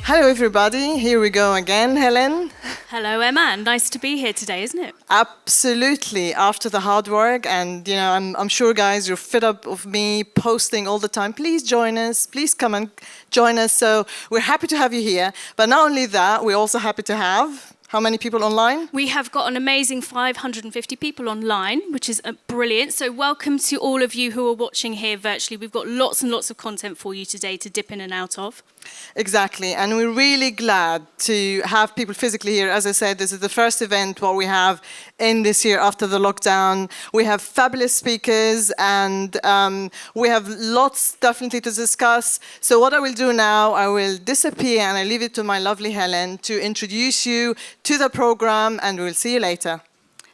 Hello everybody, here we go again, Helen. Hello Emma, nice to be here today, isn't it? Absolutely, after the hard work, and I'm sure guys you're fed up of me posting all the time. Please join us, please come and join us. So we're happy to have you here, but not only that, we're also happy to have, how many people online? We have got an amazing 550 people online, which is brilliant. So welcome to all of you who are watching here virtually. We've got lots and lots of content for you today to dip in and out of. Exactly, and we're really glad to have people physically here. As I said, this is the first event what we have in this year after the lockdown. We have fabulous speakers, and we have lots definitely to discuss. So what I will do now, I will disappear and I leave it to my lovely Helen to introduce you to the program, and we'll see you later.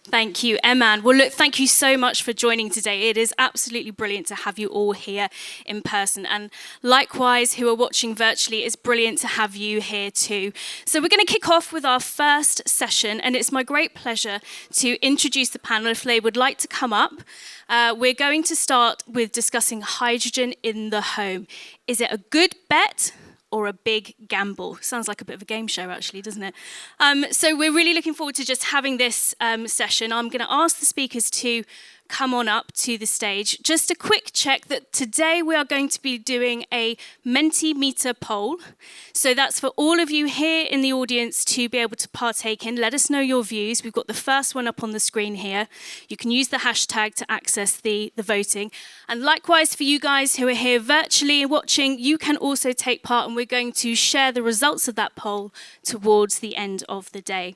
Thank you, Emma. Well, look, thank you so much for joining today. It is absolutely brilliant to have you all here in person. And likewise, who are watching virtually, it's brilliant to have you here too. So we're going to kick off with our first session, and it's my great pleasure to introduce the panel if they would like to come up. We're going to start with discussing hydrogen in the home. Is it a good bet or a big gamble? Sounds like a bit of a game show, actually, doesn't it? So we're really looking forward to just having this session. I'm going to ask the speakers to come on up to the stage. Just a quick check that today we are going to be doing a Mentimeter poll. So that's for all of you here in the audience to be able to partake in. Let us know your views. We've got the first one up on the screen here. You can use the hashtag to access the voting. And likewise for you guys who are here virtually watching, you can also take part, and we're going to share the results of that poll towards the end of the day.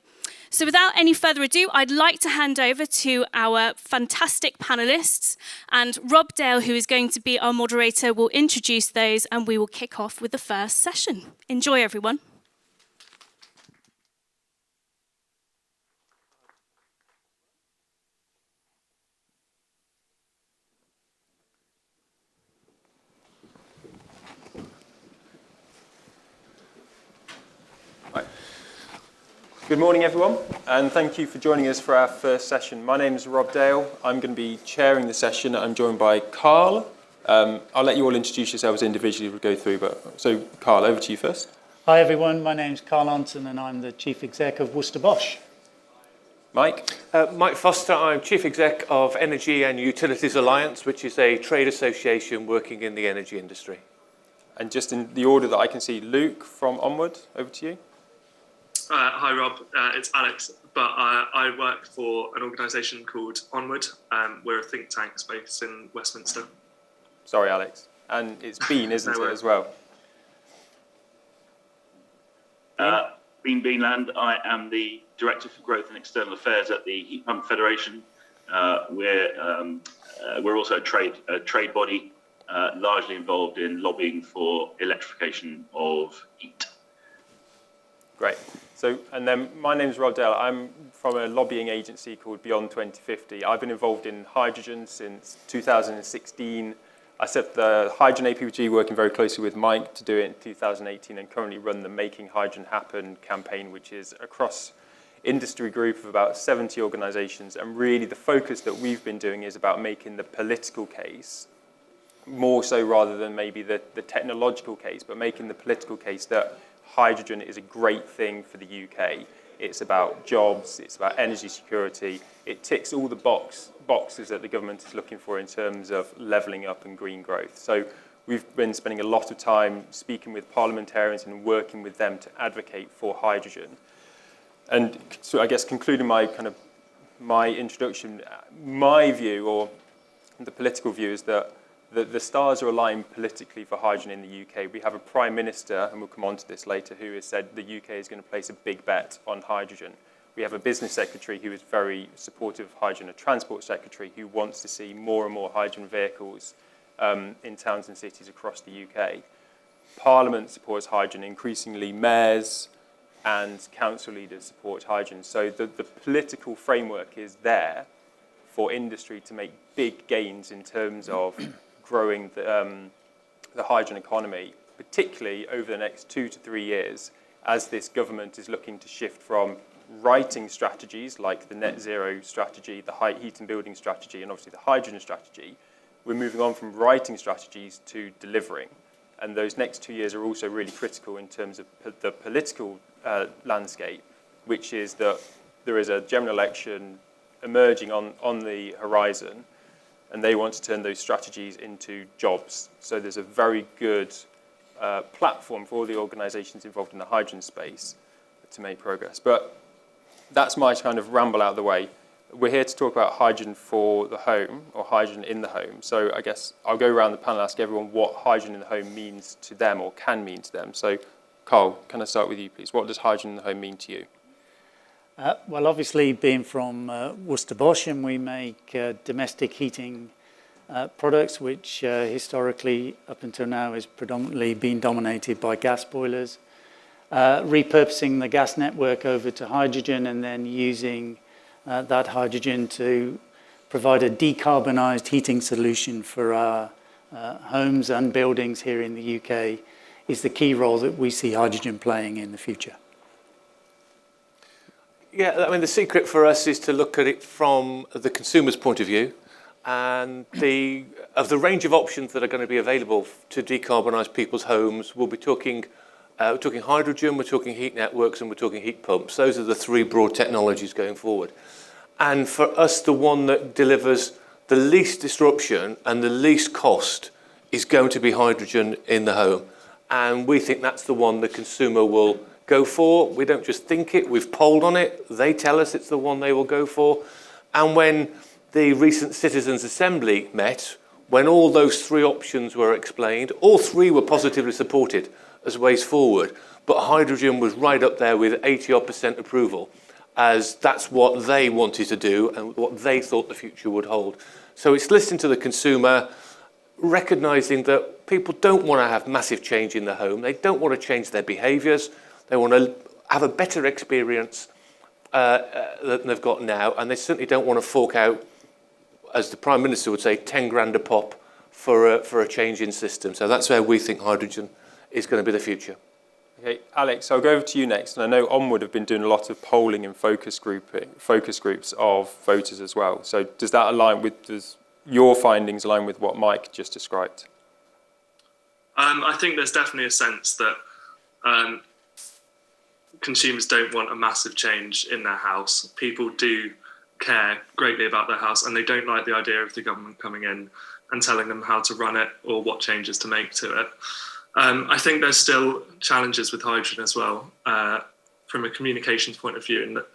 So without any further ado, I'd like to hand over to our fantastic panelists, and Rob Dale, who is going to be our moderator, will introduce those, and we will kick off with the first session. Enjoy, everyone. Good morning, everyone, and thank you for joining us for our first session. My name is Rob Dale. I'm going to be chairing the session. I'm joined by Carl. I'll let you all introduce yourselves individually as we go through. So, Carl, over to you first. Hi, everyone. My name's Carl Arntzen, and I'm the Chief Exec of Worcester BOSCH. Mike? Mike Foster. I'm Chief Exec of Energy and Utilities Alliance, which is a trade association working in the energy industry. And just in the order that I can see, Luke from Onward, over to you. Hi Rob, it's Alex, but I work for an organisation called Onward. We're a think tank based in Westminster. Sorry, Alex. And it's Bean, isn't it, as well? Beanland. I am the Director for Growth and External Affairs at the Heat Pump Federation. We're also a trade body, largely involved in lobbying for electrification of heat. Great. So, and then my name's Rob Dale. I'm from a lobbying agency called Beyond 2050. I've been involved in hydrogen since 2016. I set up the Hydrogen APG, working very closely with Mike to do it in 2018, and currently run the Making Hydrogen Happen campaign, which is a cross-industry group of about 70 organisations. And really the focus that we've been doing is about making the political case, more so rather than maybe the technological case, but making the political case that hydrogen is a great thing for the UK. It's about jobs, it's about energy security. It ticks all the boxes that the government is looking for in terms of levelling up and green growth. So we've been spending a lot of time speaking with parliamentarians and working with them to advocate for hydrogen. And so I guess concluding my introduction, my view, or the political view, is that the stars are aligned politically for hydrogen in the UK. We have a Prime Minister, and we'll come on to this later, who has said the UK is going to place a big bet on hydrogen. We have a Business Secretary who is very supportive of hydrogen, a Transport Secretary who wants to see more and more hydrogen vehicles in towns and cities across the UK. Parliament supports hydrogen. Increasingly, mayors and council leaders support hydrogen. So the political framework is there for industry to make big gains in terms of growing the hydrogen economy, particularly over the next 2 to 3 years, as this government is looking to shift from writing strategies like the net zero strategy, the heat and building strategy, and obviously the hydrogen strategy. We're moving on from writing strategies to delivering. And those next 2 years are also really critical in terms of the political landscape, which is that there is a general election emerging on the horizon, and they want to turn those strategies into jobs. So there's a very good platform for all the organisations involved in the hydrogen space to make progress. But that's my kind of ramble out of the way. We're here to talk about hydrogen for the home, or hydrogen in the home. So I guess I'll go around the panel and ask everyone what hydrogen in the home means to them, or can mean to them. So Carl, can I start with you, please? What does hydrogen in the home mean to you? Well, obviously, being from Worcester, BOSCH, and we make domestic heating products, which historically, up until now, has predominantly been dominated by gas boilers. Repurposing the gas network over to hydrogen and then using that hydrogen to provide a decarbonised heating solution for our homes and buildings here in the UK is the key role that we see hydrogen playing in the future. Yeah, I mean, the secret for us is to look at it from the consumer's point of view, and of the range of options that are going to be available to decarbonise people's homes. We'll be talking hydrogen, we're talking heat networks, and we're talking heat pumps. Those are the three broad technologies going forward. And for us, the one that delivers the least disruption and the least cost is going to be hydrogen in the home. And we think that's the one the consumer will go for. We don't just think it, we've polled on it. They tell us it's the one they will go for. And when the recent Citizens' Assembly met, when all those three options were explained, all three were positively supported as ways forward. But hydrogen was right up there with 80% approval, as that's what they wanted to do and what they thought the future would hold. So it's listening to the consumer, recognising that people don't want to have massive change in the home. They don't want to change their behaviours. They want to have a better experience than they've got now, and they certainly don't want to fork out, as the Prime Minister would say, 10 grand a pop for a change in system. So that's where we think hydrogen is going to be the future. Okay, Alex, I'll go over to you next. And I know Onward have been doing a lot of polling and focus groups of voters as well. So does that align with, does your findings align with what Mike just described? I think there's definitely a sense that consumers don't want a massive change in their house. People do care greatly about their house, and they don't like the idea of the government coming in and telling them how to run it or what changes to make to it. I think there's still challenges with hydrogen as well, from a communications point of view, in that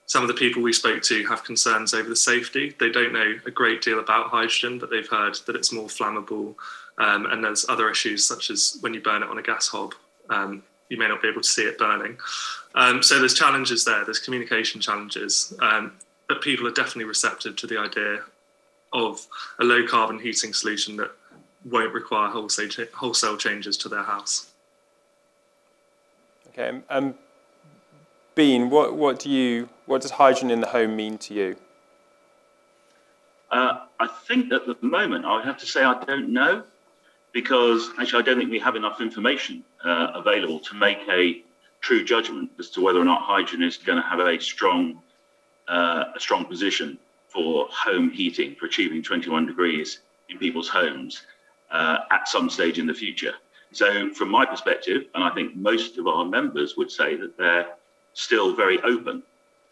some of the people we spoke to have concerns over the safety. They don't know a great deal about hydrogen, but they've heard that it's more flammable, and there's other issues such as when you burn it on a gas hob, you may not be able to see it burning. So there's challenges there, there's communication challenges, but people are definitely receptive to the idea of a low carbon heating solution that won't require wholesale changes to their house. Okay, Bean, what does hydrogen in the home mean to you? I think at the moment, I would have to say I don't know, because actually I don't think we have enough information available to make a true judgment as to whether or not hydrogen is going to have a strong position for home heating, for achieving 21 degrees in people's homes at some stage in the future. So from my perspective, and I think most of our members would say that they're still very open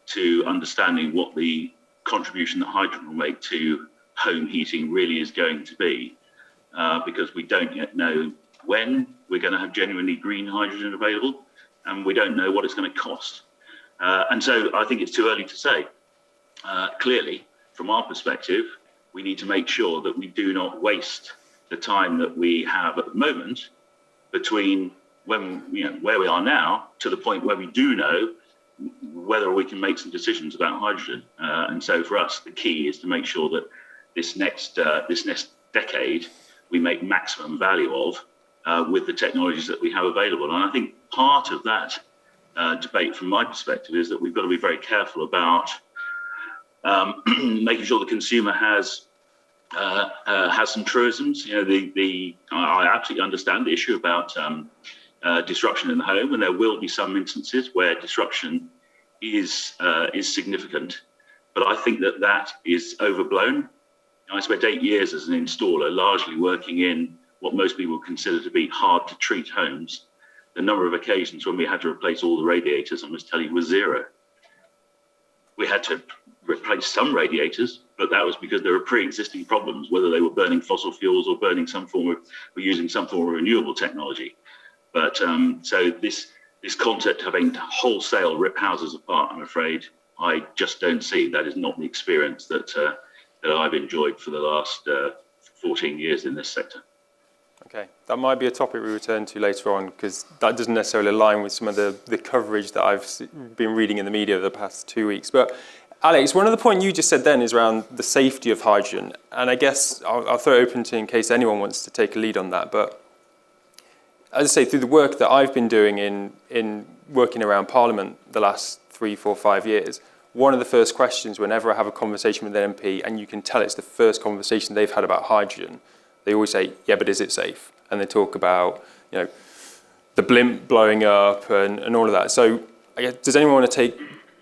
to understanding what the contribution that hydrogen will make to home heating really is going to be, because we don't yet know when we're going to have genuinely green hydrogen available, and we don't know what it's going to cost. And so I think it's too early to say. Clearly, from our perspective, we need to make sure that we do not waste the time that we have at the moment between when, where we are now to the point where we do know whether we can make some decisions about hydrogen. And so for us, the key is to make sure that this next decade we make maximum value of with the technologies that we have available. And I think part of that debate from my perspective is that we've got to be very careful about making sure the consumer has some truisms. I absolutely understand the issue about disruption in the home, and there will be some instances where disruption is significant. But I think that is overblown. I spent 8 years as an installer, largely working in what most people consider to be hard to treat homes, the number of occasions when we had to replace all the radiators, I must tell you, was zero. We had to replace some radiators, but that was because there were pre-existing problems, whether they were burning fossil fuels or burning or using some form of renewable technology. But so this concept of having to wholesale rip houses apart, I'm afraid, I just don't see. That is not the experience that I've enjoyed for the last 14 years in this sector. Okay, that might be a topic we return to later on, because that doesn't necessarily align with some of the coverage that I've been reading in the media over the past 2 weeks. But Alex, one of the points you just said then is around the safety of hydrogen. And I guess I'll throw it open to in case anyone wants to take a lead on that. But as I say, through the work that I've been doing in working around Parliament the last 3, 4, 5 years, one of the first questions whenever I have a conversation with an MP, and you can tell it's the first conversation they've had about hydrogen, they always say, yeah, but is it safe? And they talk about, the blimp blowing up and all of that. So I guess, does anyone want to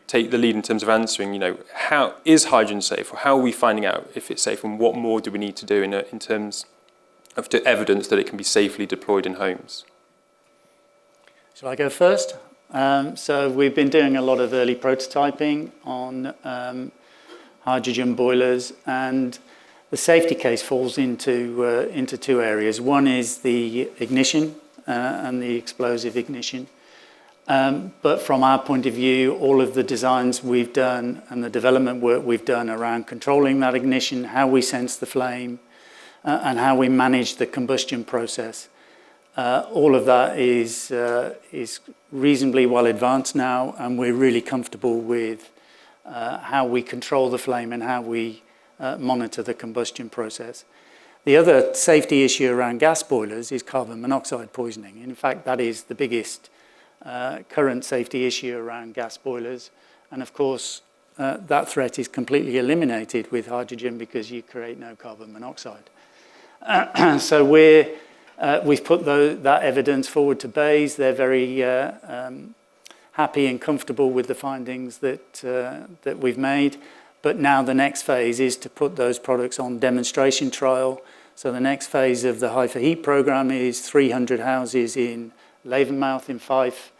take the lead in terms of answering, how is hydrogen safe? Or how are we finding out if it's safe? And what more do we need to do in terms of the evidence that it can be safely deployed in homes? Shall I go first? So we've been doing a lot of early prototyping on hydrogen boilers, and the safety case falls into two areas. One is the ignition and the explosive ignition. But from our point of view, all of the designs we've done and the development work we've done around controlling that ignition, how we sense the flame, and how we manage the combustion process, all of that is reasonably well advanced now, and we're really comfortable with how we control the flame and how we monitor the combustion process. The other safety issue around gas boilers is carbon monoxide poisoning. In fact, that is the biggest current safety issue around gas boilers. And of course, that threat is completely eliminated with hydrogen because you create no carbon monoxide. So we've put that evidence forward to BEIS. They're very happy and comfortable with the findings that we've made. But now the next phase is to put those products on demonstration trial. So the next phase of the High for Heat programme is 300 houses in Levenmouth in Fife,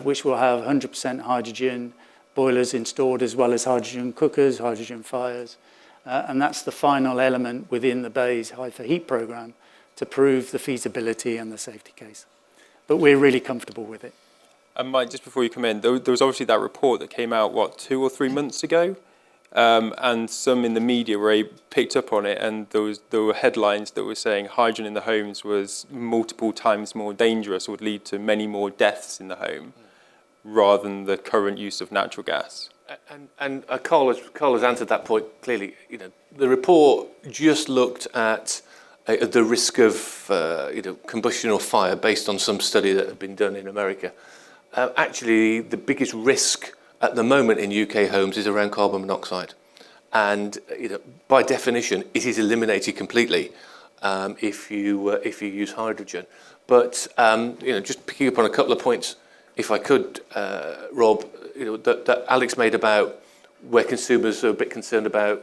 which will have 100% hydrogen boilers installed, as well as hydrogen cookers, hydrogen fires. And that's the final element within the BEIS High for Heat programme to prove the feasibility and the safety case. But we're really comfortable with it. And Mike, just before you come in, there was obviously that report that came out, 2 or 3 months ago? And some in the media picked up on it, and there were headlines that were saying hydrogen in the homes was multiple times more dangerous, would lead to many more deaths in the home, rather than the current use of natural gas. And Carl has answered that point clearly. The report just looked at the risk of combustion or fire based on some study that had been done in America. Actually, the biggest risk at the moment in UK homes is around carbon monoxide, and by definition, it is eliminated completely if you use hydrogen. But just picking up on a couple of points, if I could, Rob, that Alex made about where consumers are a bit concerned about,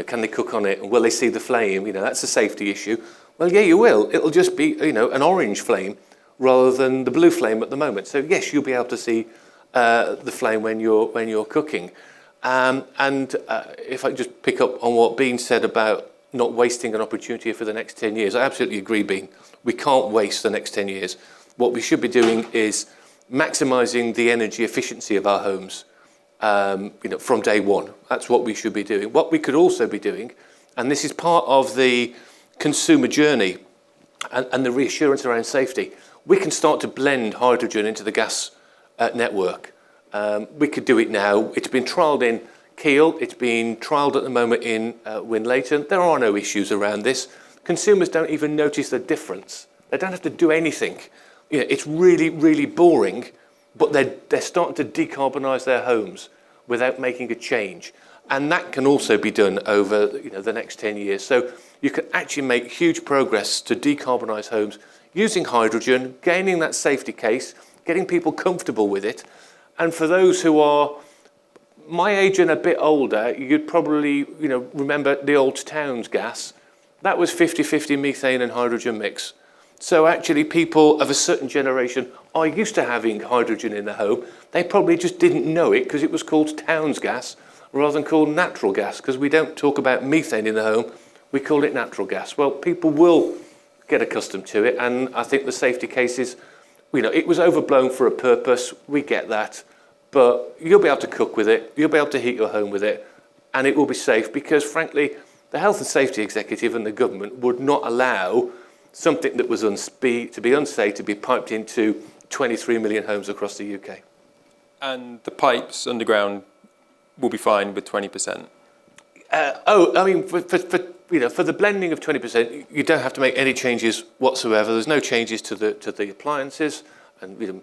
can they cook on it and will they see the flame? That's a safety issue. Well, yeah, you will. It'll just be an orange flame rather than the blue flame at the moment. So yes, you'll be able to see the flame when you're cooking. And if I just pick up on what Bean said about not wasting an opportunity for the next 10 years, I absolutely agree, Bean. We can't waste the next 10 years. What we should be doing is maximising the energy efficiency of our homes from day one. That's what we should be doing. What we could also be doing, and this is part of the consumer journey and the reassurance around safety, we can start to blend hydrogen into the gas network. We could do it now. It's been trialled in Kiel. It's been trialled at the moment in Winlayton. There are no issues around this. Consumers don't even notice the difference. They don't have to do anything. It's really, really boring, but they're starting to decarbonise their homes without making a change. And that can also be done over the next 10 years. So you can actually make huge progress to decarbonise homes using hydrogen, gaining that safety case, getting people comfortable with it. And for those who are my age and a bit older, you'd probably remember the old Towns gas. That was 50-50 methane and hydrogen mix. So actually people of a certain generation are used to having hydrogen in their home. They probably just didn't know it because it was called Towns gas rather than called natural gas, because we don't talk about methane in the home, we call it natural gas. Well, people will get accustomed to it, and I think the safety cases, it was overblown for a purpose, we get that, but you'll be able to cook with it, you'll be able to heat your home with it, and it will be safe, because frankly, the Health and Safety Executive and the government would not allow something that was to be unsafe to be piped into 23 million homes across the UK. And the pipes underground will be fine with 20%? For the blending of 20%, you don't have to make any changes whatsoever. There's no changes to the appliances, and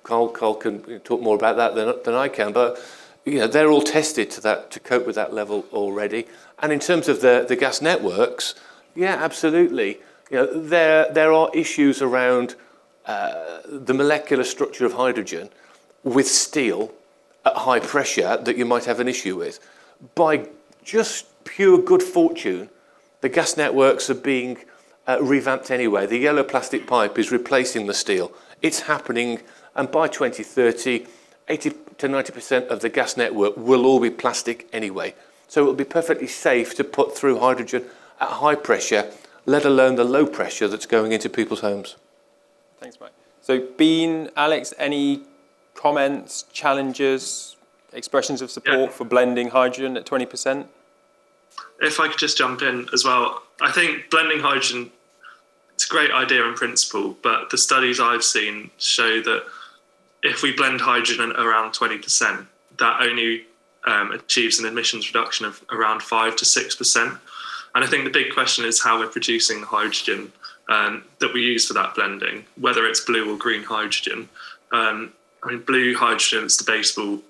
Carl can talk more about that than I can. But they're all tested to cope with that level already. And in terms of the gas networks, yeah, absolutely. There are issues around the molecular structure of hydrogen with steel at high pressure that you might have an issue with. By just pure good fortune, the gas networks are being revamped anyway. The yellow plastic pipe is replacing the steel. It's happening, and by 2030, 80 to 90% of the gas network will all be plastic anyway. So it will be perfectly safe to put through hydrogen at high pressure, let alone the low pressure that's going into people's homes. Thanks, Mike. So Bean, Alex, any comments, challenges, expressions of support for blending hydrogen at 20%? If I could just jump in as well, I think blending hydrogen, it's a great idea in principle, but the studies I've seen show that if we blend hydrogen at around 20%, that only achieves an emissions reduction of around 5 to 6%. And I think the big question is how we're producing the hydrogen that we use for that blending, whether it's blue or green hydrogen. Blue hydrogen is debatable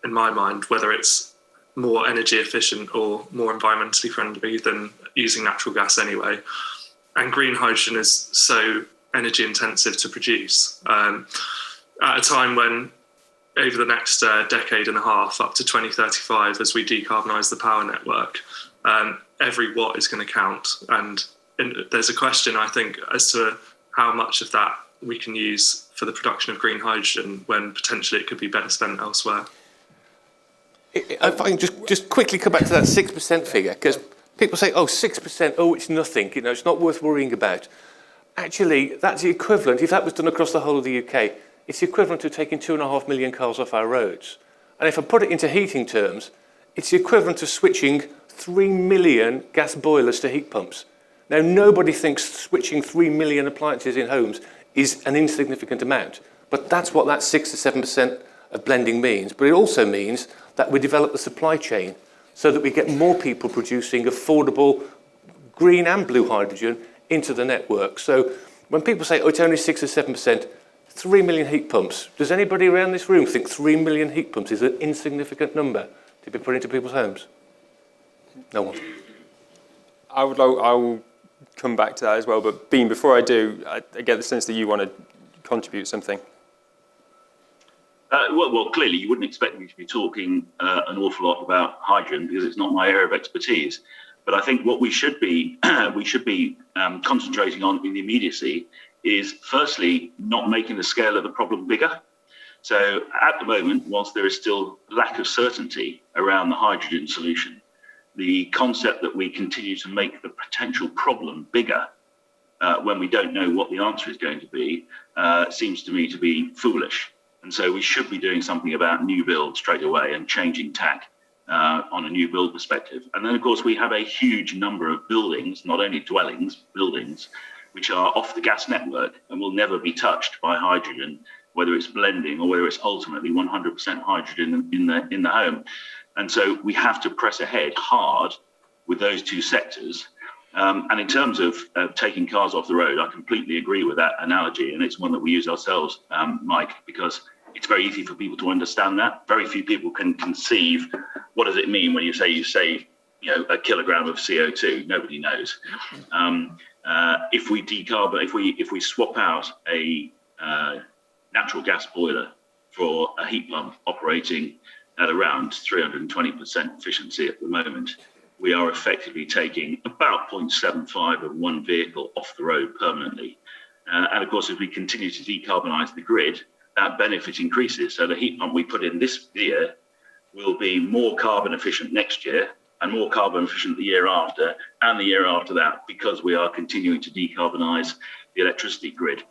in my mind, whether it's more energy efficient or more environmentally friendly than using natural gas anyway. And green hydrogen is so energy intensive to produce. At a time when over the next decade and a half, up to 2035, as we decarbonise the power network, every watt is going to count. And there's a question, I think, as to how much of that we can use for the production of green hydrogen when potentially it could be better spent elsewhere. If I can just quickly come back to that 6% figure, because people say, 6%, it's nothing, it's not worth worrying about. Actually, that's the equivalent, if that was done across the whole of the UK, it's the equivalent to taking 2.5 million cars off our roads. And if I put it into heating terms, it's the equivalent of switching 3 million gas boilers to heat pumps. Now, nobody thinks switching 3 million appliances in homes is an insignificant amount, but that's what that 6 to 7% of blending means. But it also means that we develop the supply chain so that we get more people producing affordable green and blue hydrogen into the network. So when people say, it's only 6 or 7%, 3 million heat pumps. Does anybody around this room think 3 million heat pumps is an insignificant number to be put into people's homes? No one. I will come back to that as well, but Bean, before I do, I get the sense that you want to contribute something. Well, clearly you wouldn't expect me to be talking an awful lot about hydrogen because it's not my area of expertise. But I think what we should be concentrating on in the immediacy is firstly not making the scale of the problem bigger. So at the moment, whilst there is still lack of certainty around the hydrogen solution, the concept that we continue to make the potential problem bigger when we don't know what the answer is going to be seems to me to be foolish. And so we should be doing something about new build straight away and changing tack on a new build perspective. And then, of course, we have a huge number of buildings, not only dwellings, buildings, which are off the gas network and will never be touched by hydrogen, whether it's blending or whether it's ultimately 100% hydrogen in the home. And so we have to press ahead hard with those two sectors. And in terms of taking cars off the road, I completely agree with that analogy. And it's one that we use ourselves, Mike, because it's very easy for people to understand that. Very few people can conceive what does it mean when you say you save, a kilogram of CO2. Nobody knows. If we swap out a natural gas boiler for a heat pump operating at around 320% efficiency at the moment, we are effectively taking about 0.75 of one vehicle off the road permanently. And of course, as we continue to decarbonise the grid, that benefit increases. So the heat pump we put in this year will be more carbon efficient next year and more carbon efficient the year after and the year after that, because we are continuing to decarbonise the electricity grid.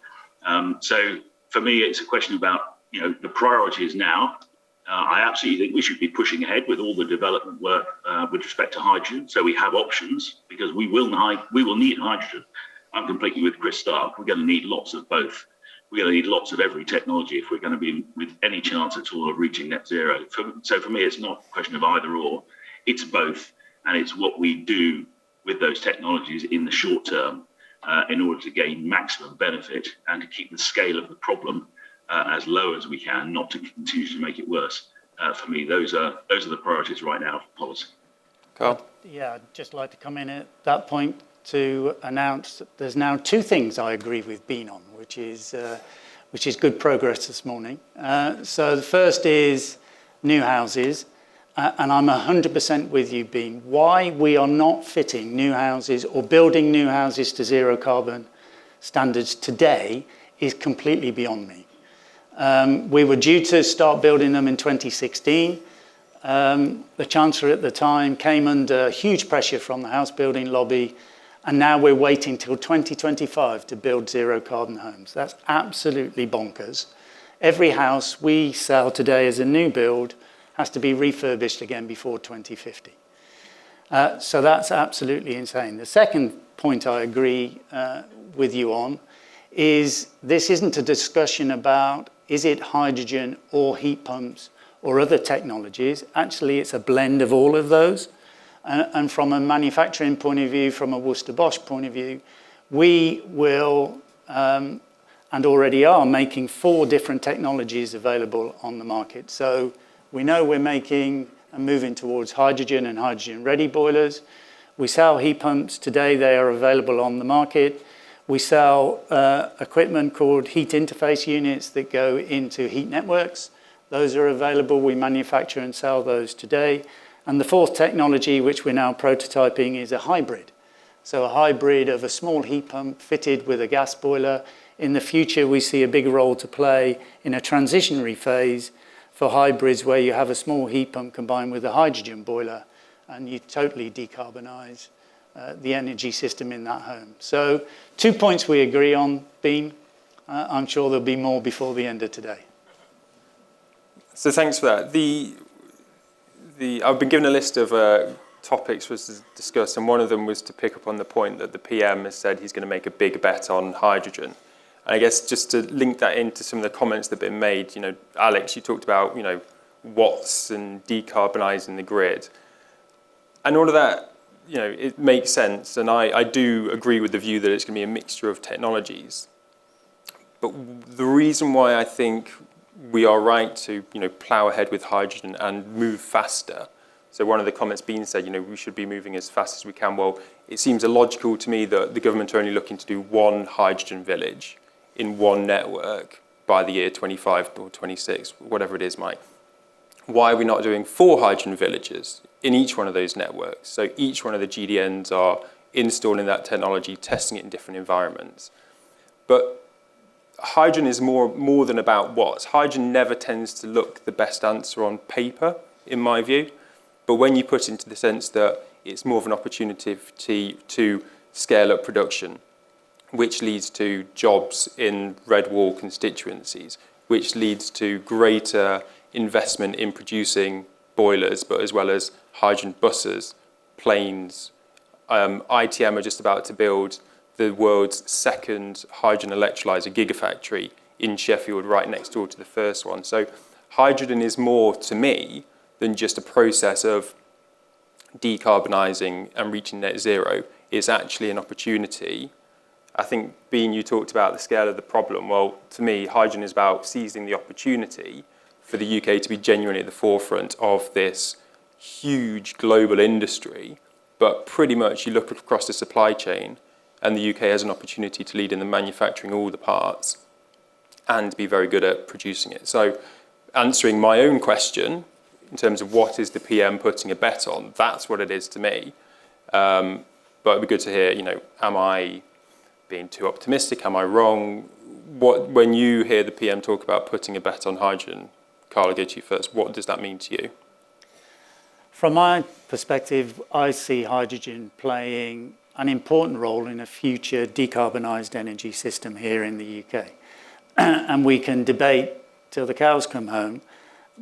So for me, it's a question about, the priorities now. I absolutely think we should be pushing ahead with all the development work with respect to hydrogen. So we have options, because we will need hydrogen. I'm completely with Chris Stark. We're going to need lots of both. We're going to need lots of every technology if we're going to be with any chance at all of reaching net zero. So for me, it's not a question of either or. It's both, and it's what we do with those technologies in the short term in order to gain maximum benefit and to keep the scale of the problem as low as we can, not to continue to make it worse. For me, those are the priorities right now for policy. Carl? Yeah, I'd just like to come in at that point to announce that there's now two things I agree with Bean on, which is good progress this morning. So the first is new houses, and I'm 100% with you, Bean. Why we are not fitting new houses or building new houses to zero carbon standards today is completely beyond me. We were due to start building them in 2016. The Chancellor at the time came under huge pressure from the house building lobby, and now we're waiting till 2025 to build zero carbon homes. That's absolutely bonkers. Every house we sell today as a new build has to be refurbished again before 2050. So that's absolutely insane. The second point I agree with you on is this isn't a discussion about is it hydrogen or heat pumps or other technologies. Actually, it's a blend of all of those. And from a manufacturing point of view, from a Worcester BOSCH point of view, we will, and already are, making 4 different technologies available on the market. So we know we're making and moving towards hydrogen and hydrogen-ready boilers. We sell heat pumps. Today, they are available on the market. We sell equipment called heat interface units that go into heat networks. Those are available. We manufacture and sell those today. And the 4th technology, which we're now prototyping, is a hybrid. So a hybrid of a small heat pump fitted with a gas boiler. In the future, we see a big role to play in a transitionary phase for hybrids where you have a small heat pump combined with a hydrogen boiler, and you totally decarbonize the energy system in that home. So 2 points we agree on, Bean. I'm sure there'll be more before the end of today. So thanks for that. I've been given a list of topics for us to discuss, and one of them was to pick up on the point that the PM has said he's going to make a big bet on hydrogen. And I guess just to link that into some of the comments that have been made, Alex, you talked about, watts and decarbonising the grid. And all of that, it makes sense, and I do agree with the view that it's going to be a mixture of technologies. But the reason why I think we are right to, plough ahead with hydrogen and move faster. So one of the comments being said, we should be moving as fast as we can. Well, it seems illogical to me that the government are only looking to do one hydrogen village in one network by the year 25 or 26, whatever it is, Mike. Why are we not doing 4 hydrogen villages in each one of those networks? So each one of the GDNs are installing that technology, testing it in different environments. But hydrogen is more than about watts. Hydrogen never tends to look the best answer on paper, in my view. But when you put it into the sense that it's more of an opportunity to scale up production, which leads to jobs in red wall constituencies, which leads to greater investment in producing boilers, but as well as hydrogen buses, planes. ITM are just about to build the world's 2nd hydrogen electrolyser gigafactory in Sheffield, right next door to the first one. So hydrogen is more, to me, than just a process of decarbonising and reaching net zero. It's actually an opportunity. I think, Bean, you talked about the scale of the problem. Well, to me, hydrogen is about seizing the opportunity for the UK to be genuinely at the forefront of this huge global industry. But pretty much you look across the supply chain, and the UK has an opportunity to lead in the manufacturing all the parts and be very good at producing it. So answering my own question, in terms of what is the PM putting a bet on, that's what it is to me. But it'd be good to hear, am I being too optimistic? Am I wrong? When you hear the PM talk about putting a bet on hydrogen, Carl, I'll go to you first. What does that mean to you? From my perspective, I see hydrogen playing an important role in a future decarbonised energy system here in the UK. And we can debate till the cows come home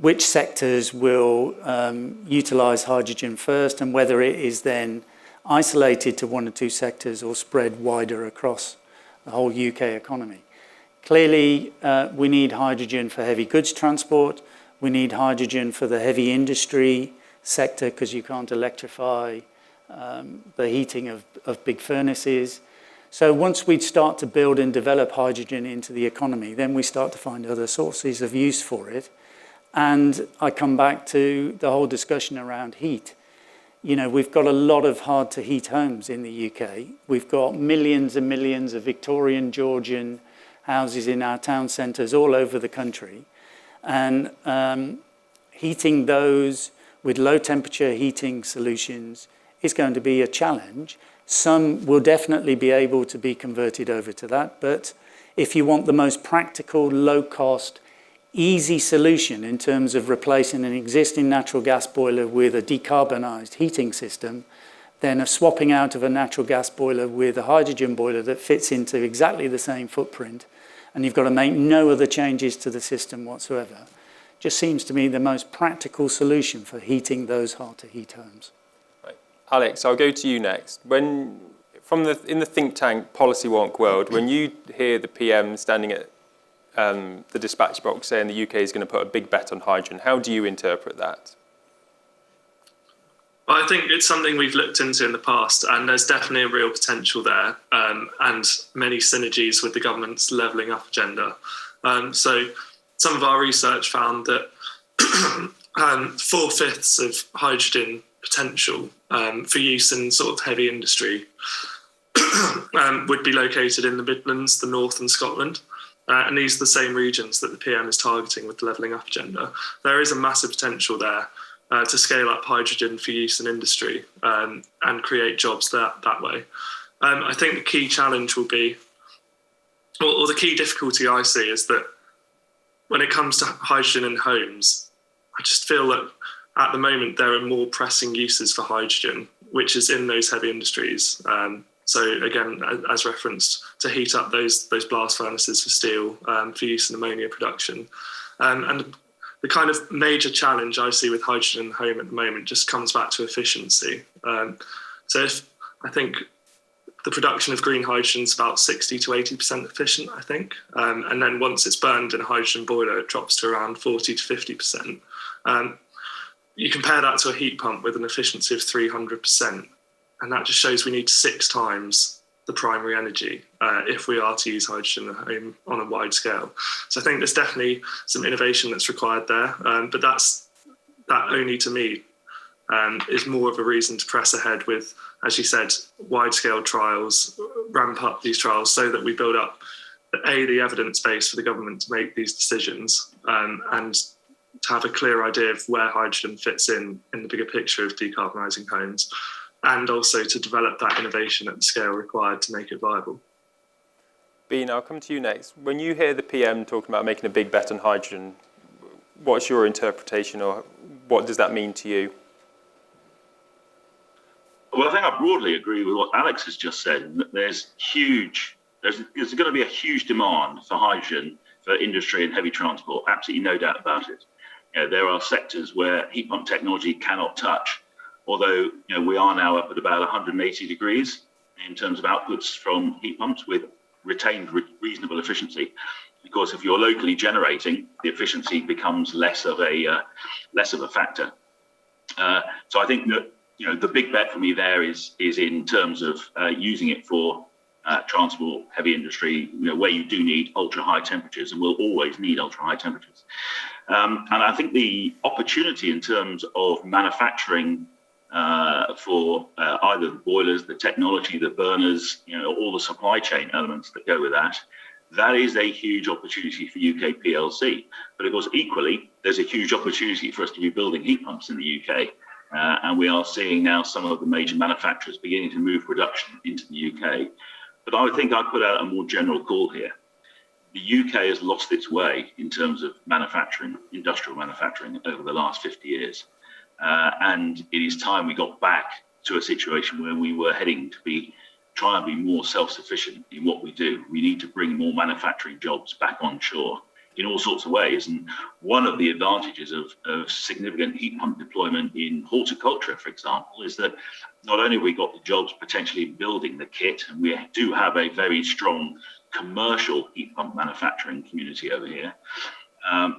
which sectors will utilise hydrogen first and whether it is then isolated to one or two sectors or spread wider across the whole UK economy. Clearly, we need hydrogen for heavy goods transport. We need hydrogen for the heavy industry sector because you can't electrify the heating of big furnaces. So once we start to build and develop hydrogen into the economy, then we start to find other sources of use for it. And I come back to the whole discussion around heat. We've got a lot of hard-to-heat homes in the UK. We've got millions and millions of Victorian, Georgian houses in our town centres all over the country. And heating those with low-temperature heating solutions is going to be a challenge. Some will definitely be able to be converted over to that. But if you want the most practical, low-cost, easy solution in terms of replacing an existing natural gas boiler with a decarbonised heating system, then swapping out of a natural gas boiler with a hydrogen boiler that fits into exactly the same footprint, and you've got to make no other changes to the system whatsoever, just seems to me the most practical solution for heating those hard-to-heat homes. Right. Alex, I'll go to you next. In the think tank policy wonk world, when you hear the PM standing at the dispatch box saying the UK is going to put a big bet on hydrogen, how do you interpret that? Well, I think it's something we've looked into in the past, and there's definitely a real potential there, and many synergies with the government's levelling up agenda. So some of our research found that 4/5 of hydrogen potential for use in sort of heavy industry would be located in the Midlands, the North and Scotland. And these are the same regions that the PM is targeting with the levelling up agenda. There is a massive potential there to scale up hydrogen for use in industry and create jobs that way. I think the key challenge will be, or the key difficulty I see is that when it comes to hydrogen in homes, I just feel that at the moment there are more pressing uses for hydrogen, which is in those heavy industries. So again, as referenced, to heat up those blast furnaces for steel for use in ammonia production. And the kind of major challenge I see with hydrogen in the home at the moment just comes back to efficiency. So I think the production of green hydrogen is about 60 to 80% efficient, I think. And then once it's burned in a hydrogen boiler, it drops to around 40 to 50%. You compare that to a heat pump with an efficiency of 300%. And that just shows we need 6 times the primary energy if we are to use hydrogen at home on a wide scale. So I think there's definitely some innovation that's required there. But that only to me is more of a reason to press ahead with, as you said, wide-scale trials, ramp up these trials so that we build up, the evidence base for the government to make these decisions and to have a clear idea of where hydrogen fits in the bigger picture of decarbonising homes, and also to develop that innovation at the scale required to make it viable. Bean, I'll come to you next. When you hear the PM talking about making a big bet on hydrogen, what's your interpretation, or what does that mean to you? Well, I think I broadly agree with what Alex has just said. That there's going to be a huge demand for hydrogen for industry and heavy transport. Absolutely no doubt about it. There are sectors where heat pump technology cannot touch. Although we are now up at about 180 degrees in terms of outputs from heat pumps with retained reasonable efficiency. Of course, if you're locally generating, the efficiency becomes less of a factor. So I think that the big bet for me there is in terms of using it for transport, heavy industry, where you do need ultra high temperatures, and will always need ultra high temperatures. And I think the opportunity in terms of manufacturing for either the boilers, the technology, the burners, all the supply chain elements that go with that, That is a huge opportunity for UK PLC. But of course, equally, there's a huge opportunity for us to be building heat pumps in the UK. And we are seeing now some of the major manufacturers beginning to move production into the UK. But I would think I'd put out a more general call here. The UK has lost its way in terms of manufacturing, industrial manufacturing, over the last 50 years. And it is time we got back to a situation where we were heading to try and be more self-sufficient in what we do. We need to bring more manufacturing jobs back onshore in all sorts of ways. And one of the advantages of significant heat pump deployment in horticulture, for example, is that not only have we got the jobs potentially building the kit, and we do have a very strong commercial heat pump manufacturing community over here.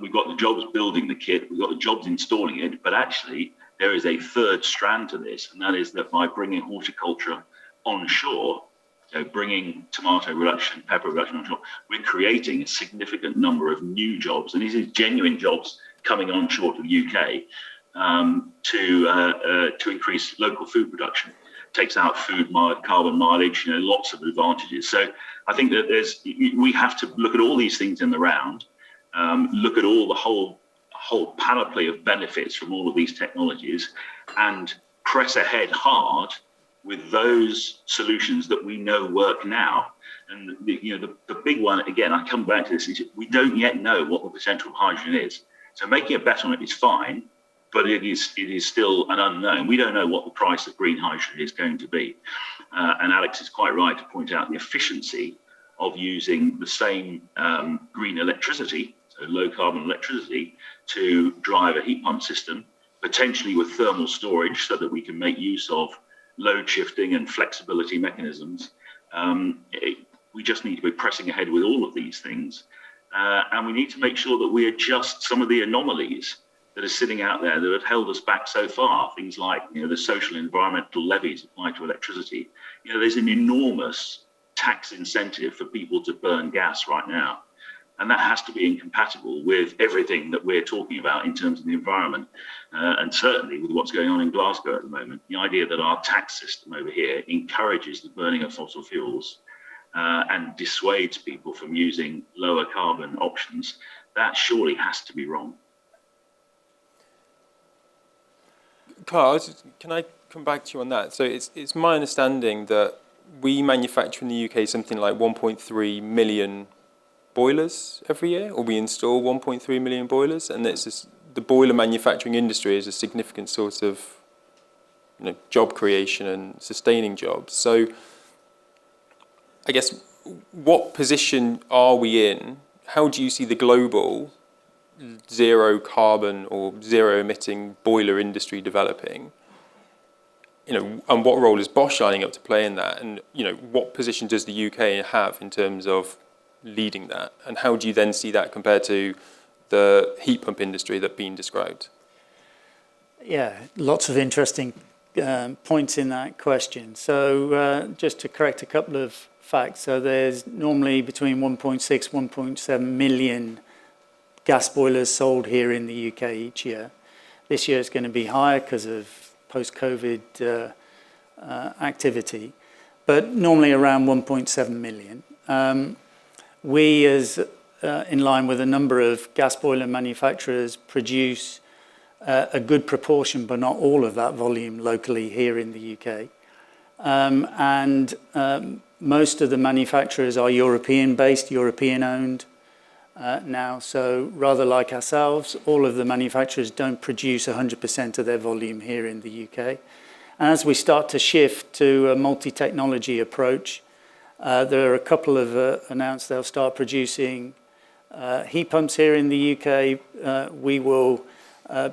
We've got the jobs building the kit, we've got the jobs installing it, but actually there is a third strand to this, and that is that by bringing horticulture onshore, so bringing tomato production, pepper production onshore, we're creating a significant number of new jobs, and these are genuine jobs coming onshore to the UK to increase local food production. Takes out carbon mileage, lots of advantages. So I think that we have to look at all these things in the round, look at all the whole panoply of benefits from all of these technologies, and press ahead hard with those solutions that we know work now. And the big one, again, I come back to this, is we don't yet know what the potential of hydrogen is. So making a bet on it is fine, but it is still an unknown. We don't know what the price of green hydrogen is going to be. And Alex is quite right to point out the efficiency of using the same green electricity, so low carbon electricity, to drive a heat pump system, potentially with thermal storage so that we can make use of load shifting and flexibility mechanisms. We just need to be pressing ahead with all of these things. And we need to make sure that we adjust some of the anomalies that are sitting out there that have held us back so far. Things like the social and environmental levies applied to electricity. There's an enormous tax incentive for people to burn gas right now. And that has to be incompatible with everything that we're talking about in terms of the environment. And certainly with what's going on in Glasgow at the moment, the idea that our tax system over here encourages the burning of fossil fuels and dissuades people from using lower carbon options, that surely has to be wrong. Carl, can I come back to you on that? So it's my understanding that we manufacture in the UK something like 1.3 million boilers every year, or we install 1.3 million boilers, and the boiler manufacturing industry is a significant source of job creation and sustaining jobs. So I guess, what position are we in? How do you see the global zero carbon or zero emitting boiler industry developing? And what role is BOSCH lining up to play in that? And what position does the UK have in terms of leading that? And how do you then see that compared to the heat pump industry that's been described? Yeah, lots of interesting points in that question. So just to correct a couple of facts. So there's normally between 1.6, 1.7 million gas boilers sold here in the UK each year. This year it's going to be higher because of post-COVID activity, but normally around 1.7 million. We, as in line with a number of gas boiler manufacturers, produce a good proportion, but not all of that volume locally here in the UK. And most of the manufacturers are European-based, European-owned now. So rather like ourselves, all of the manufacturers don't produce 100% of their volume here in the UK. And as we start to shift to a multi-technology approach, there are a couple of announced they'll start producing heat pumps here in the UK. We will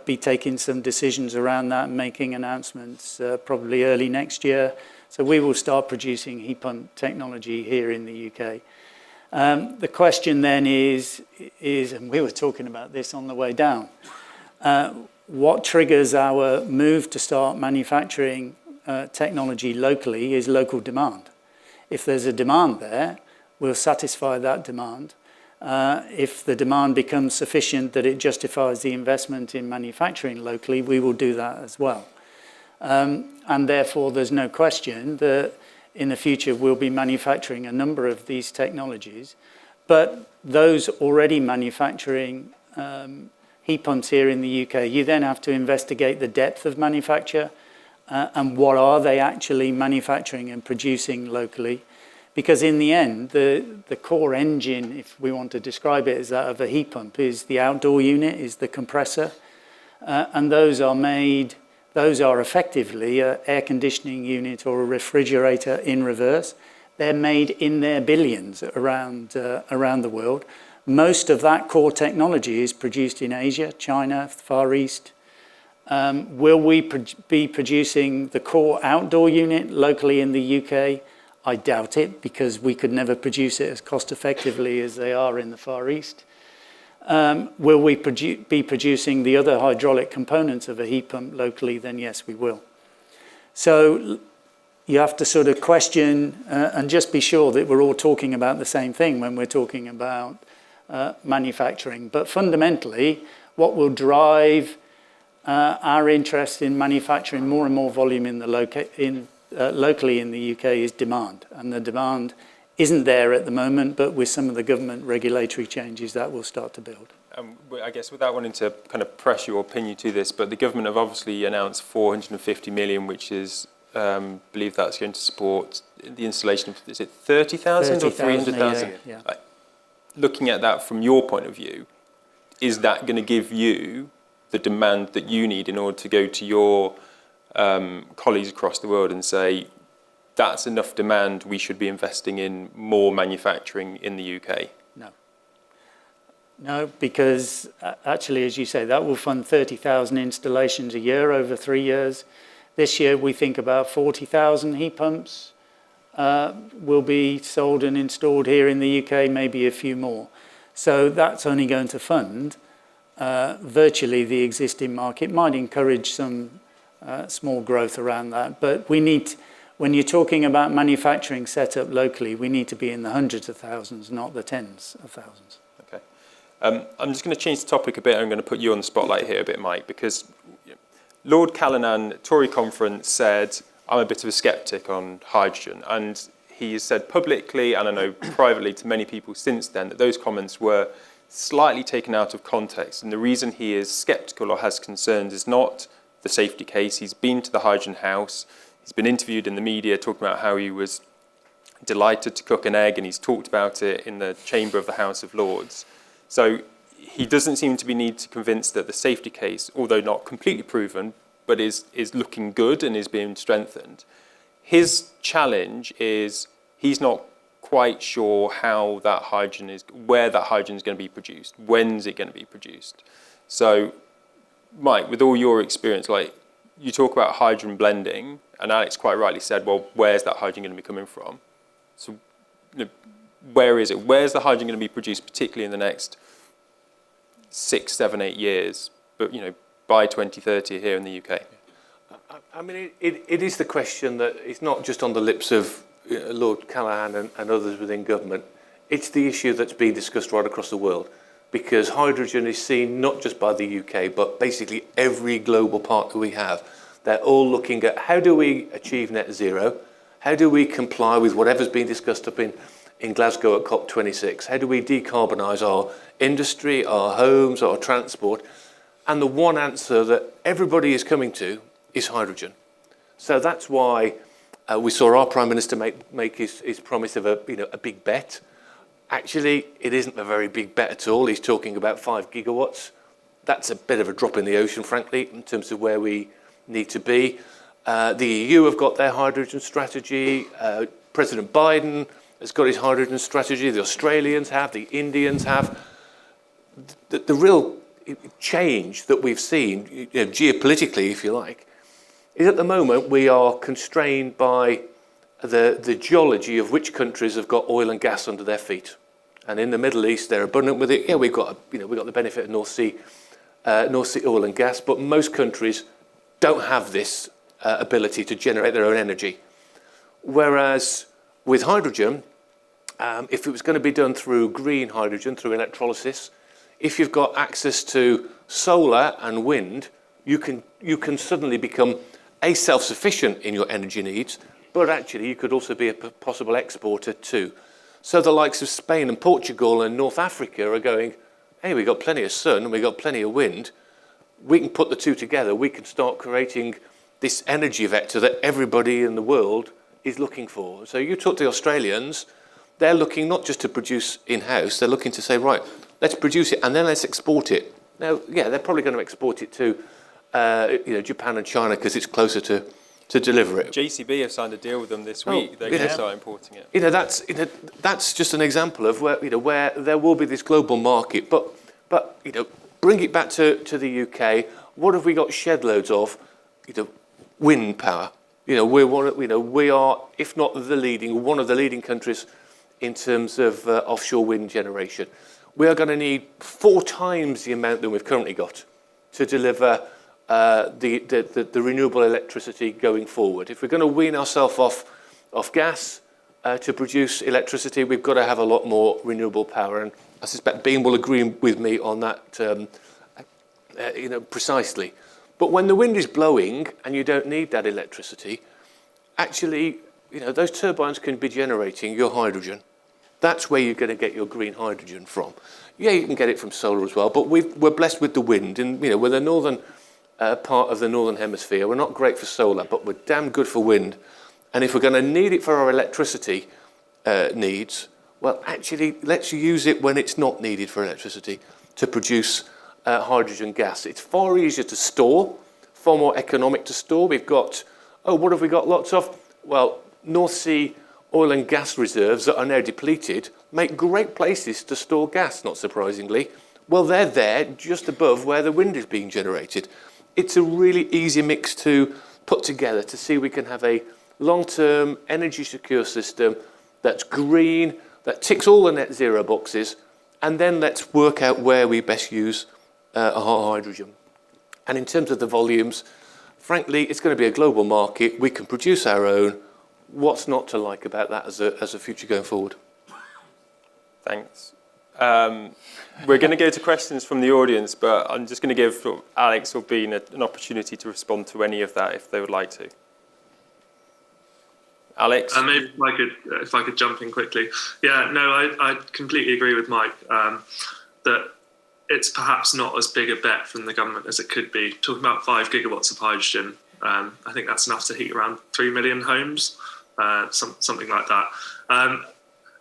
be taking some decisions around that and making announcements probably early next year. So we will start producing heat pump technology here in the UK. The question then is, and we were talking about this on the way down, what triggers our move to start manufacturing technology locally is local demand. If there's a demand there, we'll satisfy that demand. If the demand becomes sufficient that it justifies the investment in manufacturing locally, we will do that as well. And therefore, there's no question that in the future we'll be manufacturing a number of these technologies. But those already manufacturing heat pumps here in the UK, you then have to investigate the depth of manufacture and what are they actually manufacturing and producing locally. Because in the end, the core engine, if we want to describe it as that of a heat pump, is the outdoor unit, is the compressor. And those are effectively an air conditioning unit or a refrigerator in reverse. They're made in their billions around the world. Most of that core technology is produced in Asia, China, Far East. Will we be producing the core outdoor unit locally in the UK? I doubt it, because we could never produce it as cost effectively as they are in the Far East. Will we be producing the other hydraulic components of a heat pump locally? Then yes, we will. So you have to sort of question and just be sure that we're all talking about the same thing when we're talking about manufacturing. But fundamentally, what will drive our interest in manufacturing more and more volume in locally in the UK is demand. And the demand isn't there at the moment, but with some of the government regulatory changes, that will start to build. I guess without wanting to kind of press you or pin you to this, but the government have obviously announced 450 million, which is, believe that's going to support the installation of, is it 30,000 or 300,000? Yeah. Looking at that from your point of view, is that going to give you the demand that you need in order to go to your colleagues across the world and say, that's enough demand, we should be investing in more manufacturing in the UK? No, because actually, as you say, that will fund 30,000 installations a year over 3 years. This year, we think about 40,000 heat pumps will be sold and installed here in the UK, maybe a few more. So that's only going to fund virtually the existing market. Might encourage some small growth around that, but we need, when you're talking about manufacturing set up locally, we need to be in the hundreds of thousands, not the tens of thousands. Okay. I'm just going to change the topic a bit. I'm going to put you on the spotlight here a bit, Mike, because Lord Callanan, Tory conference, said, I'm a bit of a sceptic on hydrogen. And he has said publicly, and I know privately to many people since then, that those comments were slightly taken out of context. And the reason he is sceptical or has concerns is not the safety case. He's been to the hydrogen house. He's been interviewed in the media talking about how he was delighted to cook an egg, and he's talked about it in the chamber of the House of Lords. So he doesn't seem to be need to convince that the safety case, although not completely proven, but is looking good and is being strengthened. His challenge is he's not quite sure how that hydrogen is, where that hydrogen is going to be produced, when's it going to be produced. So, Mike, with all your experience, like you talk about hydrogen blending, and Alex quite rightly said, well, where's that hydrogen going to be coming from? So, where is it? Where's the hydrogen going to be produced, particularly in the next 6, 7, 8 years? But by 2030 here in the UK. I mean, it is the question that it's not just on the lips of Lord Callanan and others within government. It's the issue that's being discussed right across the world, because hydrogen is seen not just by the UK, but basically every global partner we have. They're all looking at how do we achieve net zero? How do we comply with whatever's being discussed up in Glasgow at COP26? How do we decarbonise our industry, our homes, our transport? And the one answer that everybody is coming to is hydrogen. So that's why we saw our Prime Minister make his promise of a big bet. Actually, it isn't a very big bet at all. He's talking about 5 gigawatts. That's a bit of a drop in the ocean, frankly, in terms of where we need to be. The EU have got their hydrogen strategy. President Biden has got his hydrogen strategy. The Australians have, the Indians have. The real change that we've seen, geopolitically, if you like, is at the moment we are constrained by the geology of which countries have got oil and gas under their feet. And in the Middle East, they're abundant with it. Yeah, we've got the benefit of North Sea oil and gas, but most countries don't have this ability to generate their own energy. Whereas with hydrogen, if it was going to be done through green hydrogen, through electrolysis, if you've got access to solar and wind, you can suddenly become self-sufficient in your energy needs, but actually you could also be a possible exporter too. So the likes of Spain and Portugal and North Africa are going, hey, we've got plenty of sun and we've got plenty of wind. We can put the two together. We can start creating this energy vector that everybody in the world is looking for. So you talk to the Australians, they're looking not just to produce in-house, they're looking to say, right, let's produce it and then let's export it. Now, yeah, they're probably going to export it to Japan and China because it's closer to deliver it. JCB have signed a deal with them this week. They're going to start importing it. That's just an example of where there will be this global market. But bring it back to the UK. What have we got shed loads of? Wind power. We are, if not the leading, one of the leading countries in terms of offshore wind generation. We are going to need 4 times the amount that we've currently got to deliver the renewable electricity going forward. If we're going to wean ourselves off gas to produce electricity, we've got to have a lot more renewable power. And I suspect Bean will agree with me on that precisely. But when the wind is blowing and you don't need that electricity, actually, those turbines can be generating your hydrogen. That's where you're going to get your green hydrogen from. Yeah, you can get it from solar as well, but we're blessed with the wind. And, we're the northern part of the northern hemisphere. We're not great for solar, but we're damn good for wind. And if we're going to need it for our electricity needs, well, actually, let's use it when it's not needed for electricity to produce hydrogen gas. It's far easier to store, far more economic to store. We've got, what have we got lots of? Well, North Sea oil and gas reserves that are now depleted make great places to store gas, not surprisingly. Well, they're there just above where the wind is being generated. It's a really easy mix to put together to see we can have a long-term energy secure system that's green, that ticks all the net zero boxes, and then let's work out where we best use our hydrogen. And in terms of the volumes, frankly, it's going to be a global market. We can produce our own. What's not to like about that as a future going forward? Thanks. We're going to go to questions from the audience, but I'm just going to give Alex or Bean an opportunity to respond to any of that if they would like to. Alex? Maybe if I could jump in quickly. Yeah, no, I completely agree with Mike that it's perhaps not as big a bet from the government as it could be. Talking about 5 gigawatts of hydrogen, I think that's enough to heat around 3 million homes, something like that.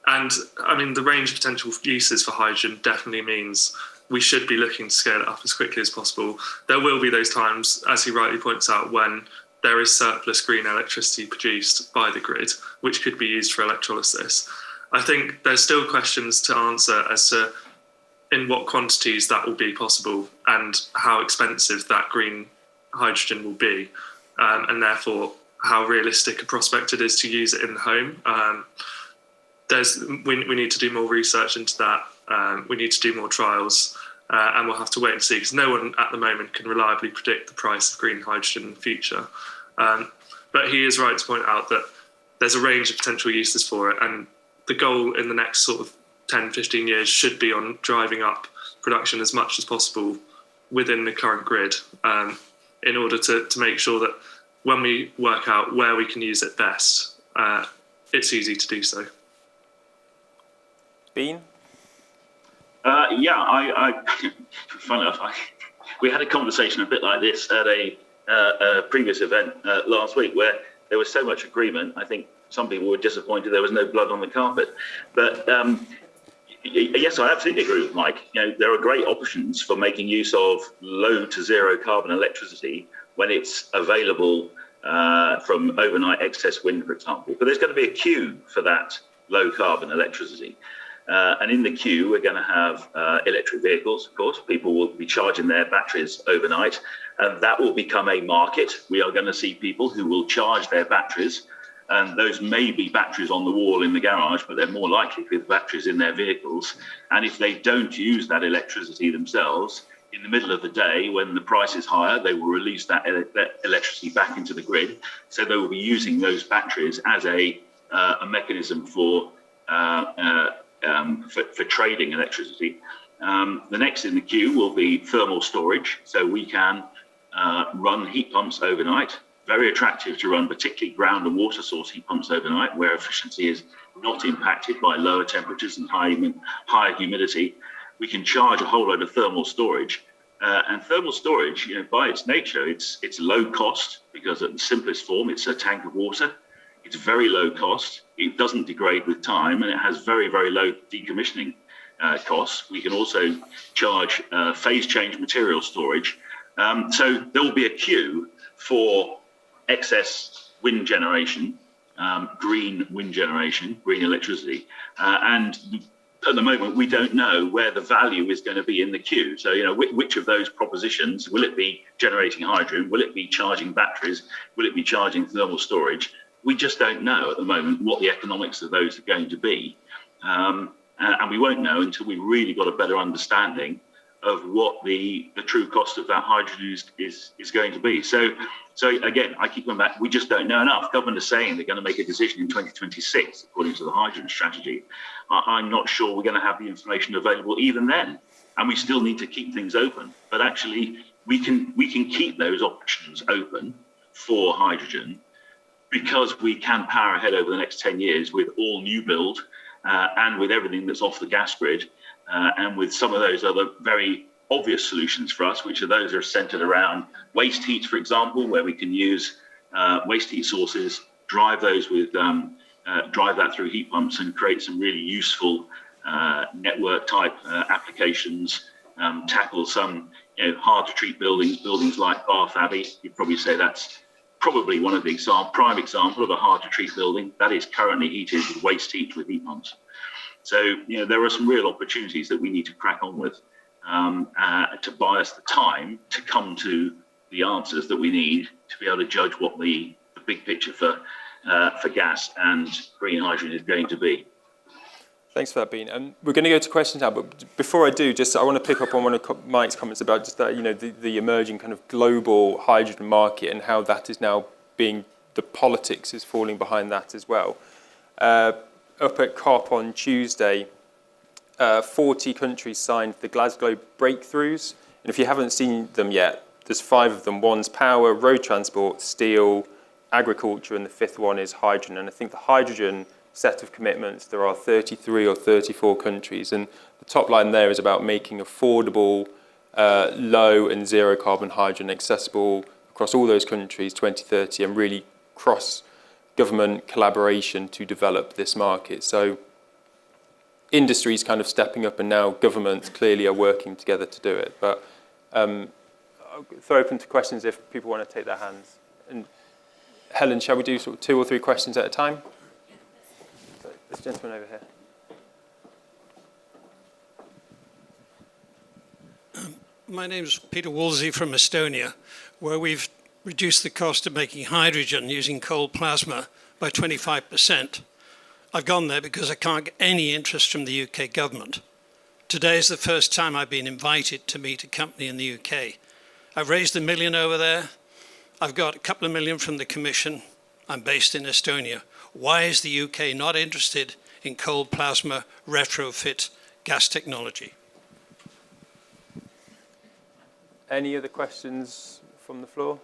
And I mean, the range of potential uses for hydrogen definitely means we should be looking to scale it up as quickly as possible. There will be those times, as he rightly points out, when there is surplus green electricity produced by the grid, which could be used for electrolysis. I think there's still questions to answer as to in what quantities that will be possible and how expensive that green hydrogen will be, and therefore how realistic a prospect it is to use it in the home. We need to do more research into that. We need to do more trials, and we'll have to wait and see because no one at the moment can reliably predict the price of green hydrogen in the future. But he is right to point out that there's a range of potential uses for it, and the goal in the next sort of 10, 15 years should be on driving up production as much as possible within the current grid in order to make sure that when we work out where we can use it best, it's easy to do so. Bean? I funny enough, we had a conversation a bit like this at a previous event last week where there was so much agreement. I think some people were disappointed there was no blood on the carpet. But yes, I absolutely agree with Mike. There are great options for making use of low to zero carbon electricity when it's available from overnight excess wind, for example. But there's going to be a queue for that low carbon electricity. And in the queue, we're going to have electric vehicles, of course. People will be charging their batteries overnight, and that will become a market. We are going to see people who will charge their batteries, and those may be batteries on the wall in the garage, but they're more likely to be the batteries in their vehicles. And if they don't use that electricity themselves, in the middle of the day, when the price is higher, they will release that electricity back into the grid. So they will be using those batteries as a mechanism for trading electricity. The next in the queue will be thermal storage. So we can run heat pumps overnight very attractive to run particularly ground and water source heat pumps overnight, where efficiency is not impacted by lower temperatures and higher humidity. We can charge a whole load of thermal storage. And thermal storage, by its nature, it's low cost, because at the simplest form, it's a tank of water. It's very low cost. It doesn't degrade with time, and it has very, very low decommissioning costs. We can also charge phase change material storage. So there will be a queue for excess wind generation, green wind generation, green electricity. And at the moment, we don't know where the value is going to be in the queue. So, which of those propositions, will it be generating hydrogen? Will it be charging batteries? Will it be charging thermal storage? We just don't know at the moment what the economics of those are going to be. And we won't know until we've really got a better understanding of what the true cost of that hydrogen is going to be. So again, I keep going back, we just don't know enough. Government is saying they're going to make a decision in 2026, according to the hydrogen strategy. I'm not sure we're going to have the information available even then. And we still need to keep things open. But actually, we can keep those options open for hydrogen, because we can power ahead over the next 10 years with all new build and with everything that's off the gas grid, and with some of those other very obvious solutions for us, which are those that are centered around waste heat, for example, where we can use waste heat sources, drive those with drive that through heat pumps and create some really useful network type applications, tackle some hard to treat buildings like Bath Abbey. You'd probably say that's probably one of the prime example of a hard to treat building that is currently heated with waste heat with heat pumps. So there are some real opportunities that we need to crack on with to buy us the time to come to the answers that we need to be able to judge what the big picture for gas and green hydrogen is going to be. Thanks for that, Bean. We're going to go to questions now, but before I do, I want to pick up on one of Mike's comments about just that, the emerging kind of global hydrogen market and how that is now the politics is falling behind that as well. Up at COP on Tuesday, 40 countries signed the Glasgow Breakthroughs, and if you haven't seen them yet, there's 5 of them. One's power, road transport, steel, agriculture, and the 5th one is hydrogen. And I think the hydrogen set of commitments, there are 33 or 34 countries, and the top line there is about making affordable, low and zero carbon hydrogen accessible across all those countries 2030, and really cross-government collaboration to develop this market. So industry's kind of stepping up, and now governments clearly are working together to do it. But I'll throw open to questions if people want to take their hands. And Helen, shall we do sort of 2 or 3 questions at a time? This gentleman over here. My name is Peter Woolsey from Estonia, where we've reduced the cost of making hydrogen using cold plasma by 25%. I've gone there because I can't get any interest from the UK government. Today is the first time I've been invited to meet a company in the UK. I've raised $1 million over there. I've got a couple of million from the Commission. I'm based in Estonia. Why is the UK not interested in cold plasma retrofit gas technology? Any other questions from the floor?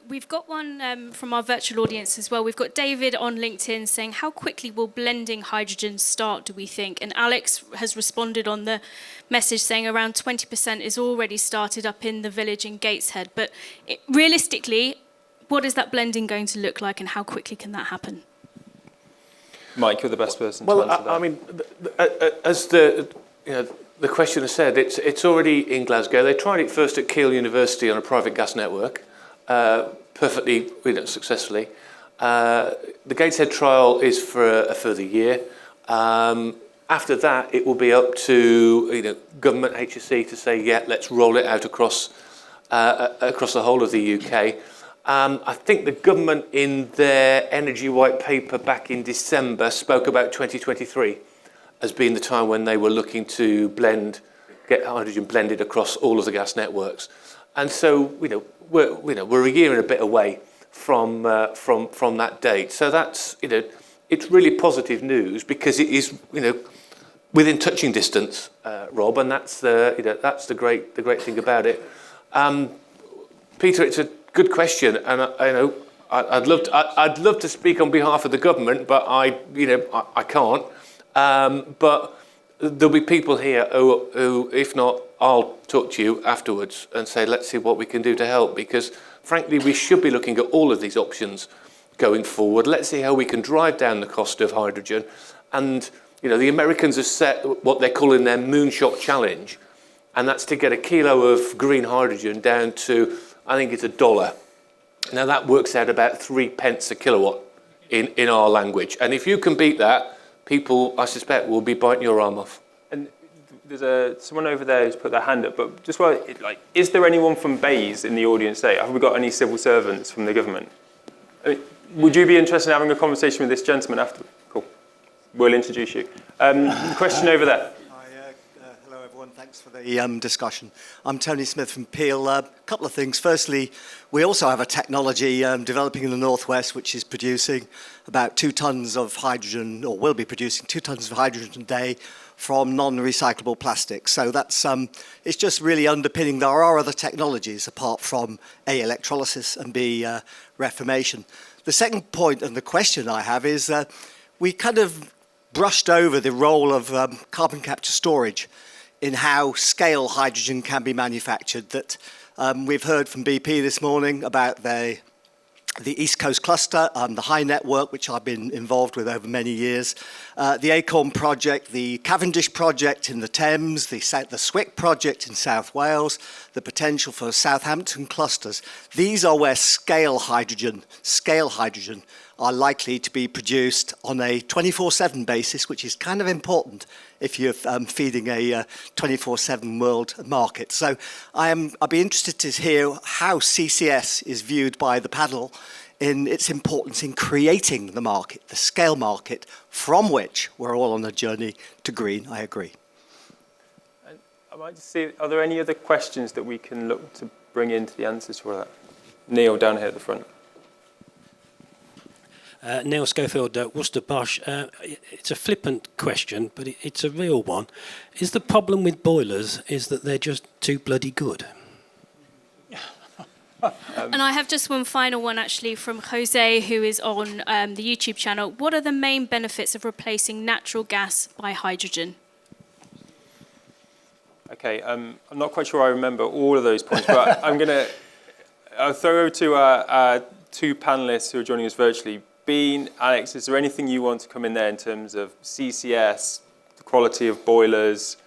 We've got one from our virtual audience as well. We've got David on LinkedIn saying, how quickly will blending hydrogen start, do we think? And Alex has responded on the message saying around 20% is already started up in the village in Gateshead. But realistically, what is that blending going to look like, and how quickly can that happen? Mike, you're the best person to answer that. I mean, as the questioner said, it's already in Glasgow. They tried it first at Keele University on a private gas network, perfectly successfully. The Gateshead trial is for a further year. After that, it will be up to government HSE to say, yeah, let's roll it out across the whole of the UK. I think the government in their energy white paper back in December spoke about 2023 as being the time when they were looking to get hydrogen blended across all of the gas networks. And so, we're a year and a bit away from that date. So that's, it's really positive news, because it is, within touching distance, Rob, and that's the great thing about it. Peter, it's a Good question, and I'd love to speak on behalf of the government, but I can't. But there'll be people here who, if not, I'll talk to you afterwards and say, let's see what we can do to help, because frankly, we should be looking at all of these options going forward. Let's see how we can drive down the cost of hydrogen. And, the Americans have set what they're calling their moonshot challenge, and that's to get a kilo of green hydrogen down to, I think it's $1. Now that works out about 3 pence a kilowatt in our language. And if you can beat that, people, I suspect, will be biting your arm off. And there's someone over there who's put their hand up, but just is there anyone from Bays in the audience today? Have we got any civil servants from the government? Would you be interested in having a conversation with this gentleman after? Cool. We'll introduce you. Question over there. Hello, everyone. Thanks for the discussion. I'm Tony Smith from Peel. A couple of things. Firstly, we also have a technology developing in the Northwest which is producing about 2 tons of hydrogen, or will be producing 2 tons of hydrogen a day from non-recyclable plastics. So that's it's just really underpinning. There are other technologies apart from A, electrolysis, and B, reformation. The second point and the question I have is we kind of brushed over the role of carbon capture storage in how scale hydrogen can be manufactured. That we've heard from BP this morning about the East Coast cluster, the High Network, which I've been involved with over many years, the Acorn project, the Cavendish project in the Thames, the Swick project in South Wales, the potential for Southampton clusters. These are where scale hydrogen are likely to be produced on a 24/7 basis, which is kind of important if you're feeding a 24/7 world market. So I'd be interested to hear how CCS is viewed by the panel in its importance in creating the market, the scale market, from which we're all on a journey to green. I agree. I might just see, are there any other questions that we can look to bring into the answers to all that? Neil, down here at the front. Neil Schofield, Worcester BOSCH. It's a flippant question, but it's a real one. Is the problem with boilers is that they're just too bloody good? And I have just one final one, actually, from Jose, who is on the YouTube channel. What are the main benefits of replacing natural gas by hydrogen? Okay, I'm not quite sure I remember all of those points, but I'll throw over to our 2 panellists who are joining us virtually. Bean, Alex, is there anything you want to come in there in terms of CCS, the quality of boilers,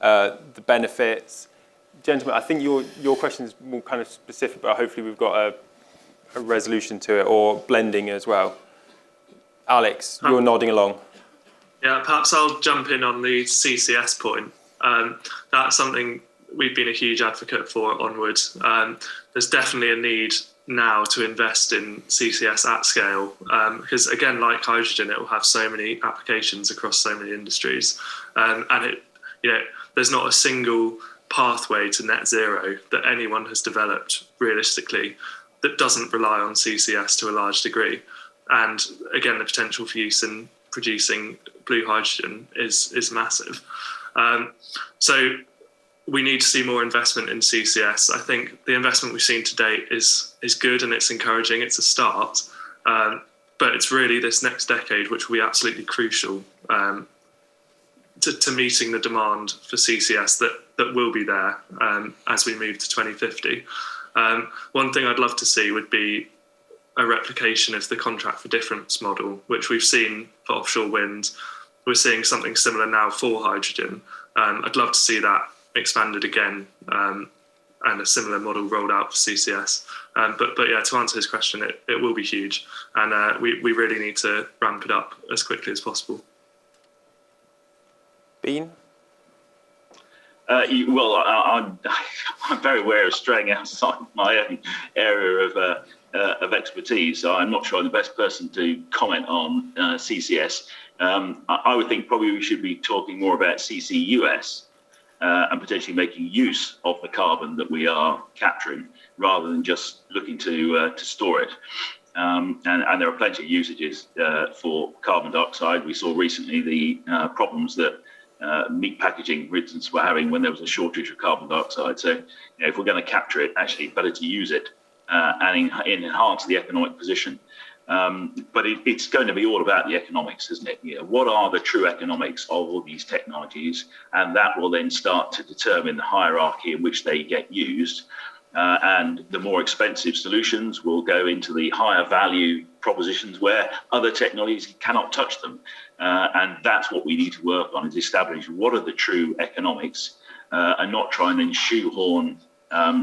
the benefits? Gentlemen, I think your question is more kind of specific, but hopefully we've got a resolution to it, or blending as well. Alex, you're nodding along. Yeah, perhaps I'll jump in on the CCS point. That's something we've been a huge advocate for at Onward. There's definitely a need now to invest in CCS at scale, because again, like hydrogen, it will have so many applications across so many industries, and there's not a single pathway to net zero that anyone has developed realistically that doesn't rely on CCS to a large degree. And again, the potential for use in producing blue hydrogen is massive. So we need to see more investment in CCS. I think the investment we've seen to date is good and it's encouraging. It's a start, but it's really this next decade which will be absolutely crucial to meeting the demand for CCS that will be there as we move to 2050. One thing I'd love to see would be a replication of the contract for difference model, which we've seen for offshore wind. We're seeing something similar now for hydrogen. I'd love to see that expanded again and a similar model rolled out for CCS. But yeah, to answer his question, it will be huge, and we really need to ramp it up as quickly as possible. Bean? I'm very aware of straying outside my own area of expertise, so I'm not sure I'm the best person to comment on CCS. I would think probably we should be talking more about CCUS and potentially making use of the carbon that we are capturing rather than just looking to store it. And there are plenty of usages for carbon dioxide. We saw recently the problems that meat packaging, for instance, were having when there was a shortage of carbon dioxide. So, if we're going to capture it, actually better to use it and enhance the economic position. But it's going to be all about the economics, isn't it? What are the true economics of all these technologies? And that will then start to determine the hierarchy in which they get used. And the more expensive solutions will go into the higher value propositions where other technologies cannot touch them. And that's what we need to work on, is establish what are the true economics, and not try and then shoehorn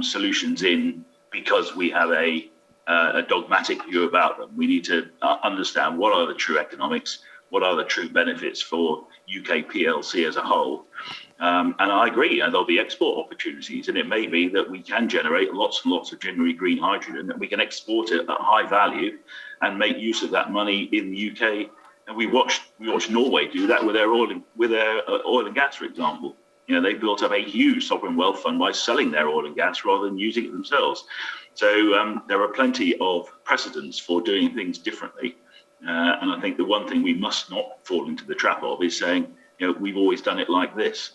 solutions in because we have a dogmatic view about them. We need to understand what are the true economics, what are the true benefits for UK PLC as a whole. And I agree, and there'll be export opportunities, and it may be that we can generate lots and lots of genuine green hydrogen, that we can export it at high value and make use of that money in the UK. And we watched Norway do that with their oil and gas, for example. They built up a huge sovereign wealth fund by selling their oil and gas rather than using it themselves. So there are plenty of precedents for doing things differently. And I think the one thing we must not fall into the trap of is saying, we've always done it like this.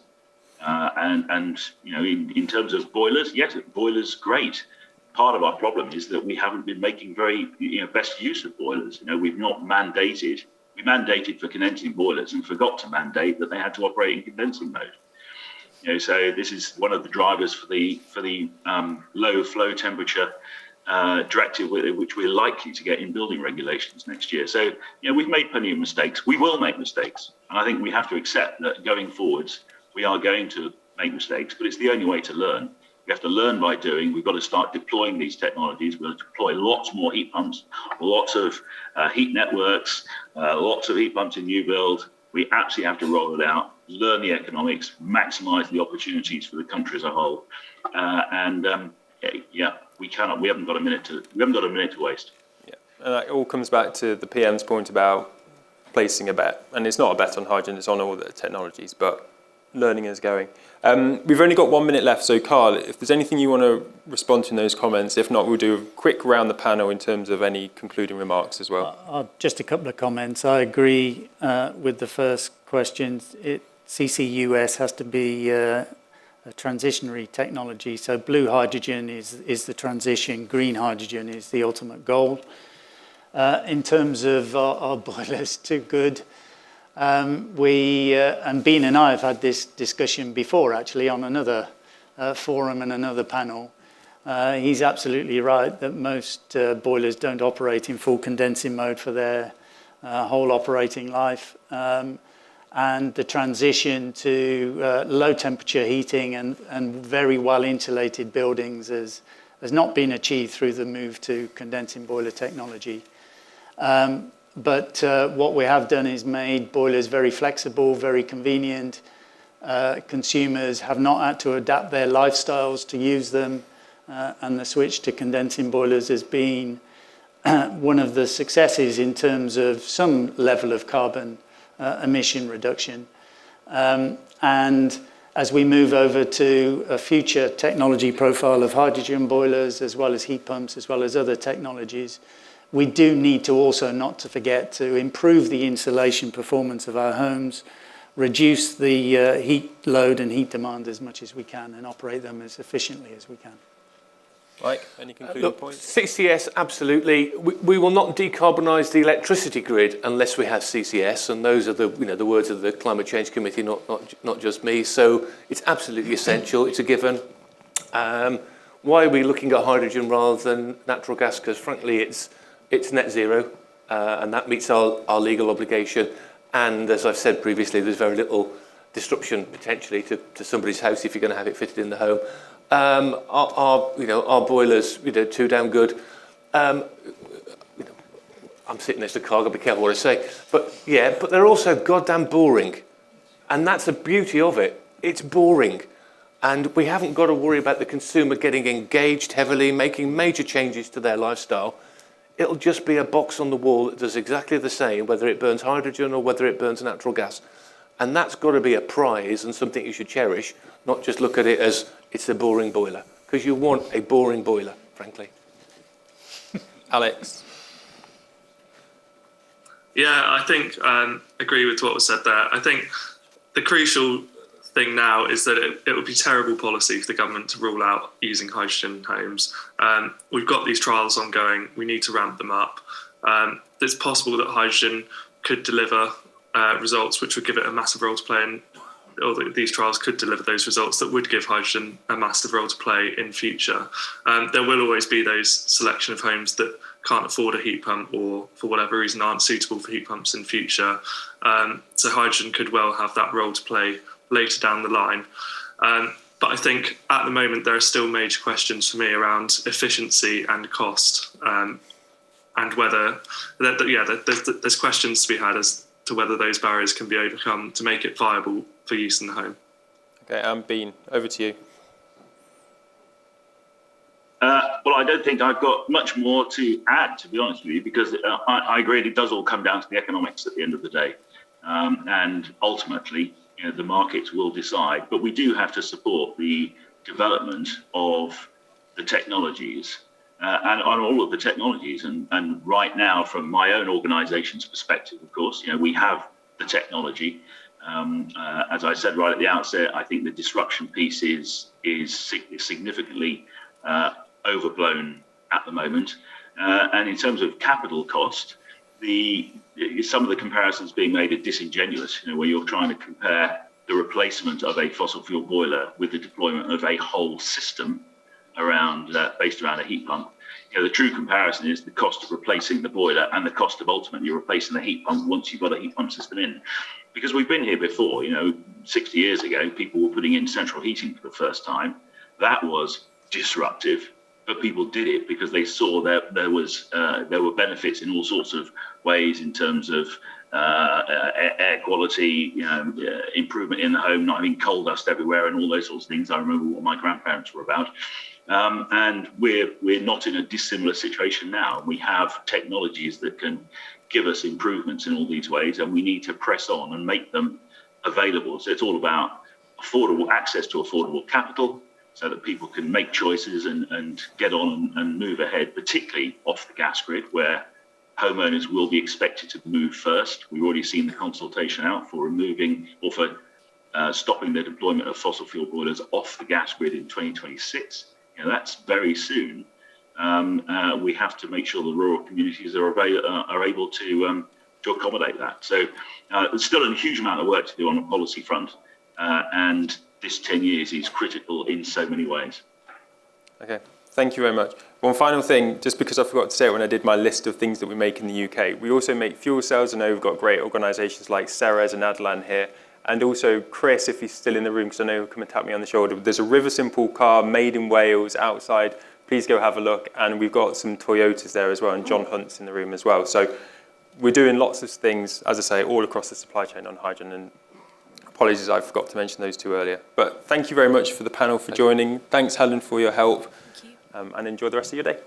In terms of boilers, yes, boilers, great. Part of our problem is that we haven't been making very best use of boilers. We've not mandated. We mandated for condensing boilers and forgot to mandate that they had to operate in condensing mode. So this is one of the drivers for the low flow temperature directive, which we're likely to get in building regulations next year. So we've made plenty of mistakes. We will make mistakes, and I think we have to accept that going forwards we are going to make mistakes. But it's the only way to learn. We have to learn by doing. We've got to start deploying these technologies. We've got to deploy lots more heat pumps, lots of heat networks, lots of heat pumps in new build. We absolutely have to roll it out, learn the economics, maximise the opportunities for the country as a whole, we haven't got a minute to waste. Yeah, and that all comes back to the PM's point about placing a bet, and it's not a bet on hydrogen; it's on all the technologies, but learning is going. We've only got 1 minute left, so Carl, if there's anything you want to respond to in those comments, if not, we'll do a quick round the panel in terms of any concluding remarks as well. Just a couple of comments. I agree with the first question. CCUS has to be a transitionary technology. So blue hydrogen is the transition, green hydrogen is the ultimate goal. In terms of our boilers, too good. And Bean and I have had this discussion before, actually, on another forum and another panel. He's absolutely right that most boilers don't operate in full condensing mode for their whole operating life. And the transition to low temperature heating and very well insulated buildings has not been achieved through the move to condensing boiler technology. But what we have done is made boilers very flexible, very convenient. Consumers have not had to adapt their lifestyles to use them. And the switch to condensing boilers has been one of the successes in terms of some level of carbon emission reduction. And as we move over to a future technology profile of hydrogen boilers, as well as heat pumps, as well as other technologies, we do need to also not to forget to improve the insulation performance of our homes, reduce the heat load and heat demand as much as we can, and operate them as efficiently as we can. Mike, any concluding points? CCS, absolutely. We will not decarbonise the electricity grid unless we have CCS, and those are the words of the Climate Change Committee, not just me. So it's absolutely essential. It's a given. Why are we looking at hydrogen rather than natural gas? Because frankly, it's net zero, and that meets our legal obligation. And as I've said previously, there's very little disruption potentially to somebody's house if you're going to have it fitted in the home. Our boilers, too damn good. I'm sitting next to Carl, I've got to be careful what I say. But they're also goddamn boring. And that's the beauty of it. It's boring. And we haven't got to worry about the consumer getting engaged heavily, making major changes to their lifestyle. It'll just be a box on the wall that does exactly the same, whether it burns hydrogen or whether it burns natural gas. And that's got to be a prize and something you should cherish, not just look at it as it's a boring boiler, because you want a boring boiler, frankly. Alex? Yeah, I think agree with what was said there. I think the crucial thing now is that it would be terrible policy for the government to rule out using hydrogen in homes. We've got these trials ongoing. We need to ramp them up. It's possible that hydrogen could deliver results which would give it a massive role to play in, or that these trials could deliver those results that would give hydrogen a massive role to play in future. There will always be those selection of homes that can't afford a heat pump or for whatever reason aren't suitable for heat pumps in future. So hydrogen could well have that role to play later down the line. But I think at the moment there are still major questions for me around efficiency and cost, and whether, there's questions to be had as to whether those barriers can be overcome to make it viable for use in the home. Okay, Bean, over to you. Well, I don't think I've got much more to add, to be honest with you, because I agree it does all come down to the economics at the end of the day. And ultimately, the markets will decide. But we do have to support the development of the technologies and on all of the technologies. And right now, from my own organisation's perspective, of course, we have the technology. As I said right at the outset, I think the disruption piece is significantly overblown at the moment. And in terms of capital cost, some of the comparisons being made are disingenuous, where you're trying to compare the replacement of a fossil fuel boiler with the deployment of a whole system based around a heat pump. The true comparison is the cost of replacing the boiler and the cost of ultimately replacing the heat pump once you've got a heat pump system in. Because we've been here before, 60 years ago, people were putting in central heating for the first time. That was disruptive, but people did it because they saw that there were benefits in all sorts of ways in terms of air quality, improvement in the home, not having coal dust everywhere, and all those sorts of things. I remember what my grandparents were about. And we're not in a dissimilar situation now. We have technologies that can give us improvements in all these ways, and we need to press on and make them available. So it's all about access to affordable capital, so that people can make choices and get on and move ahead, particularly off the gas grid, where homeowners will be expected to move first. We've already seen the consultation out for removing or for stopping the deployment of fossil fuel boilers off the gas grid in 2026. That's very soon. We have to make sure the rural communities are able to accommodate that. So there's still a huge amount of work to do on the policy front, and this 10 years is critical in so many ways. Okay, thank you very much. One final thing, just because I forgot to say it when I did my list of things that we make in the UK, we also make fuel cells. I know we've got great organisations like Ceres and Adlan here, and also Chris, if he's still in the room, because I know he'll come and tap me on the shoulder. There's a River Simple car made in Wales outside. Please go have a look. And we've got some Toyotas there as well, and John Hunt's in the room as well. So we're doing lots of things, as I say, all across the supply chain on hydrogen. And apologies, I forgot to mention those two earlier. But thank you very much for the panel for joining. Thanks, Helen, for your help. Thank you. And enjoy the rest of your day.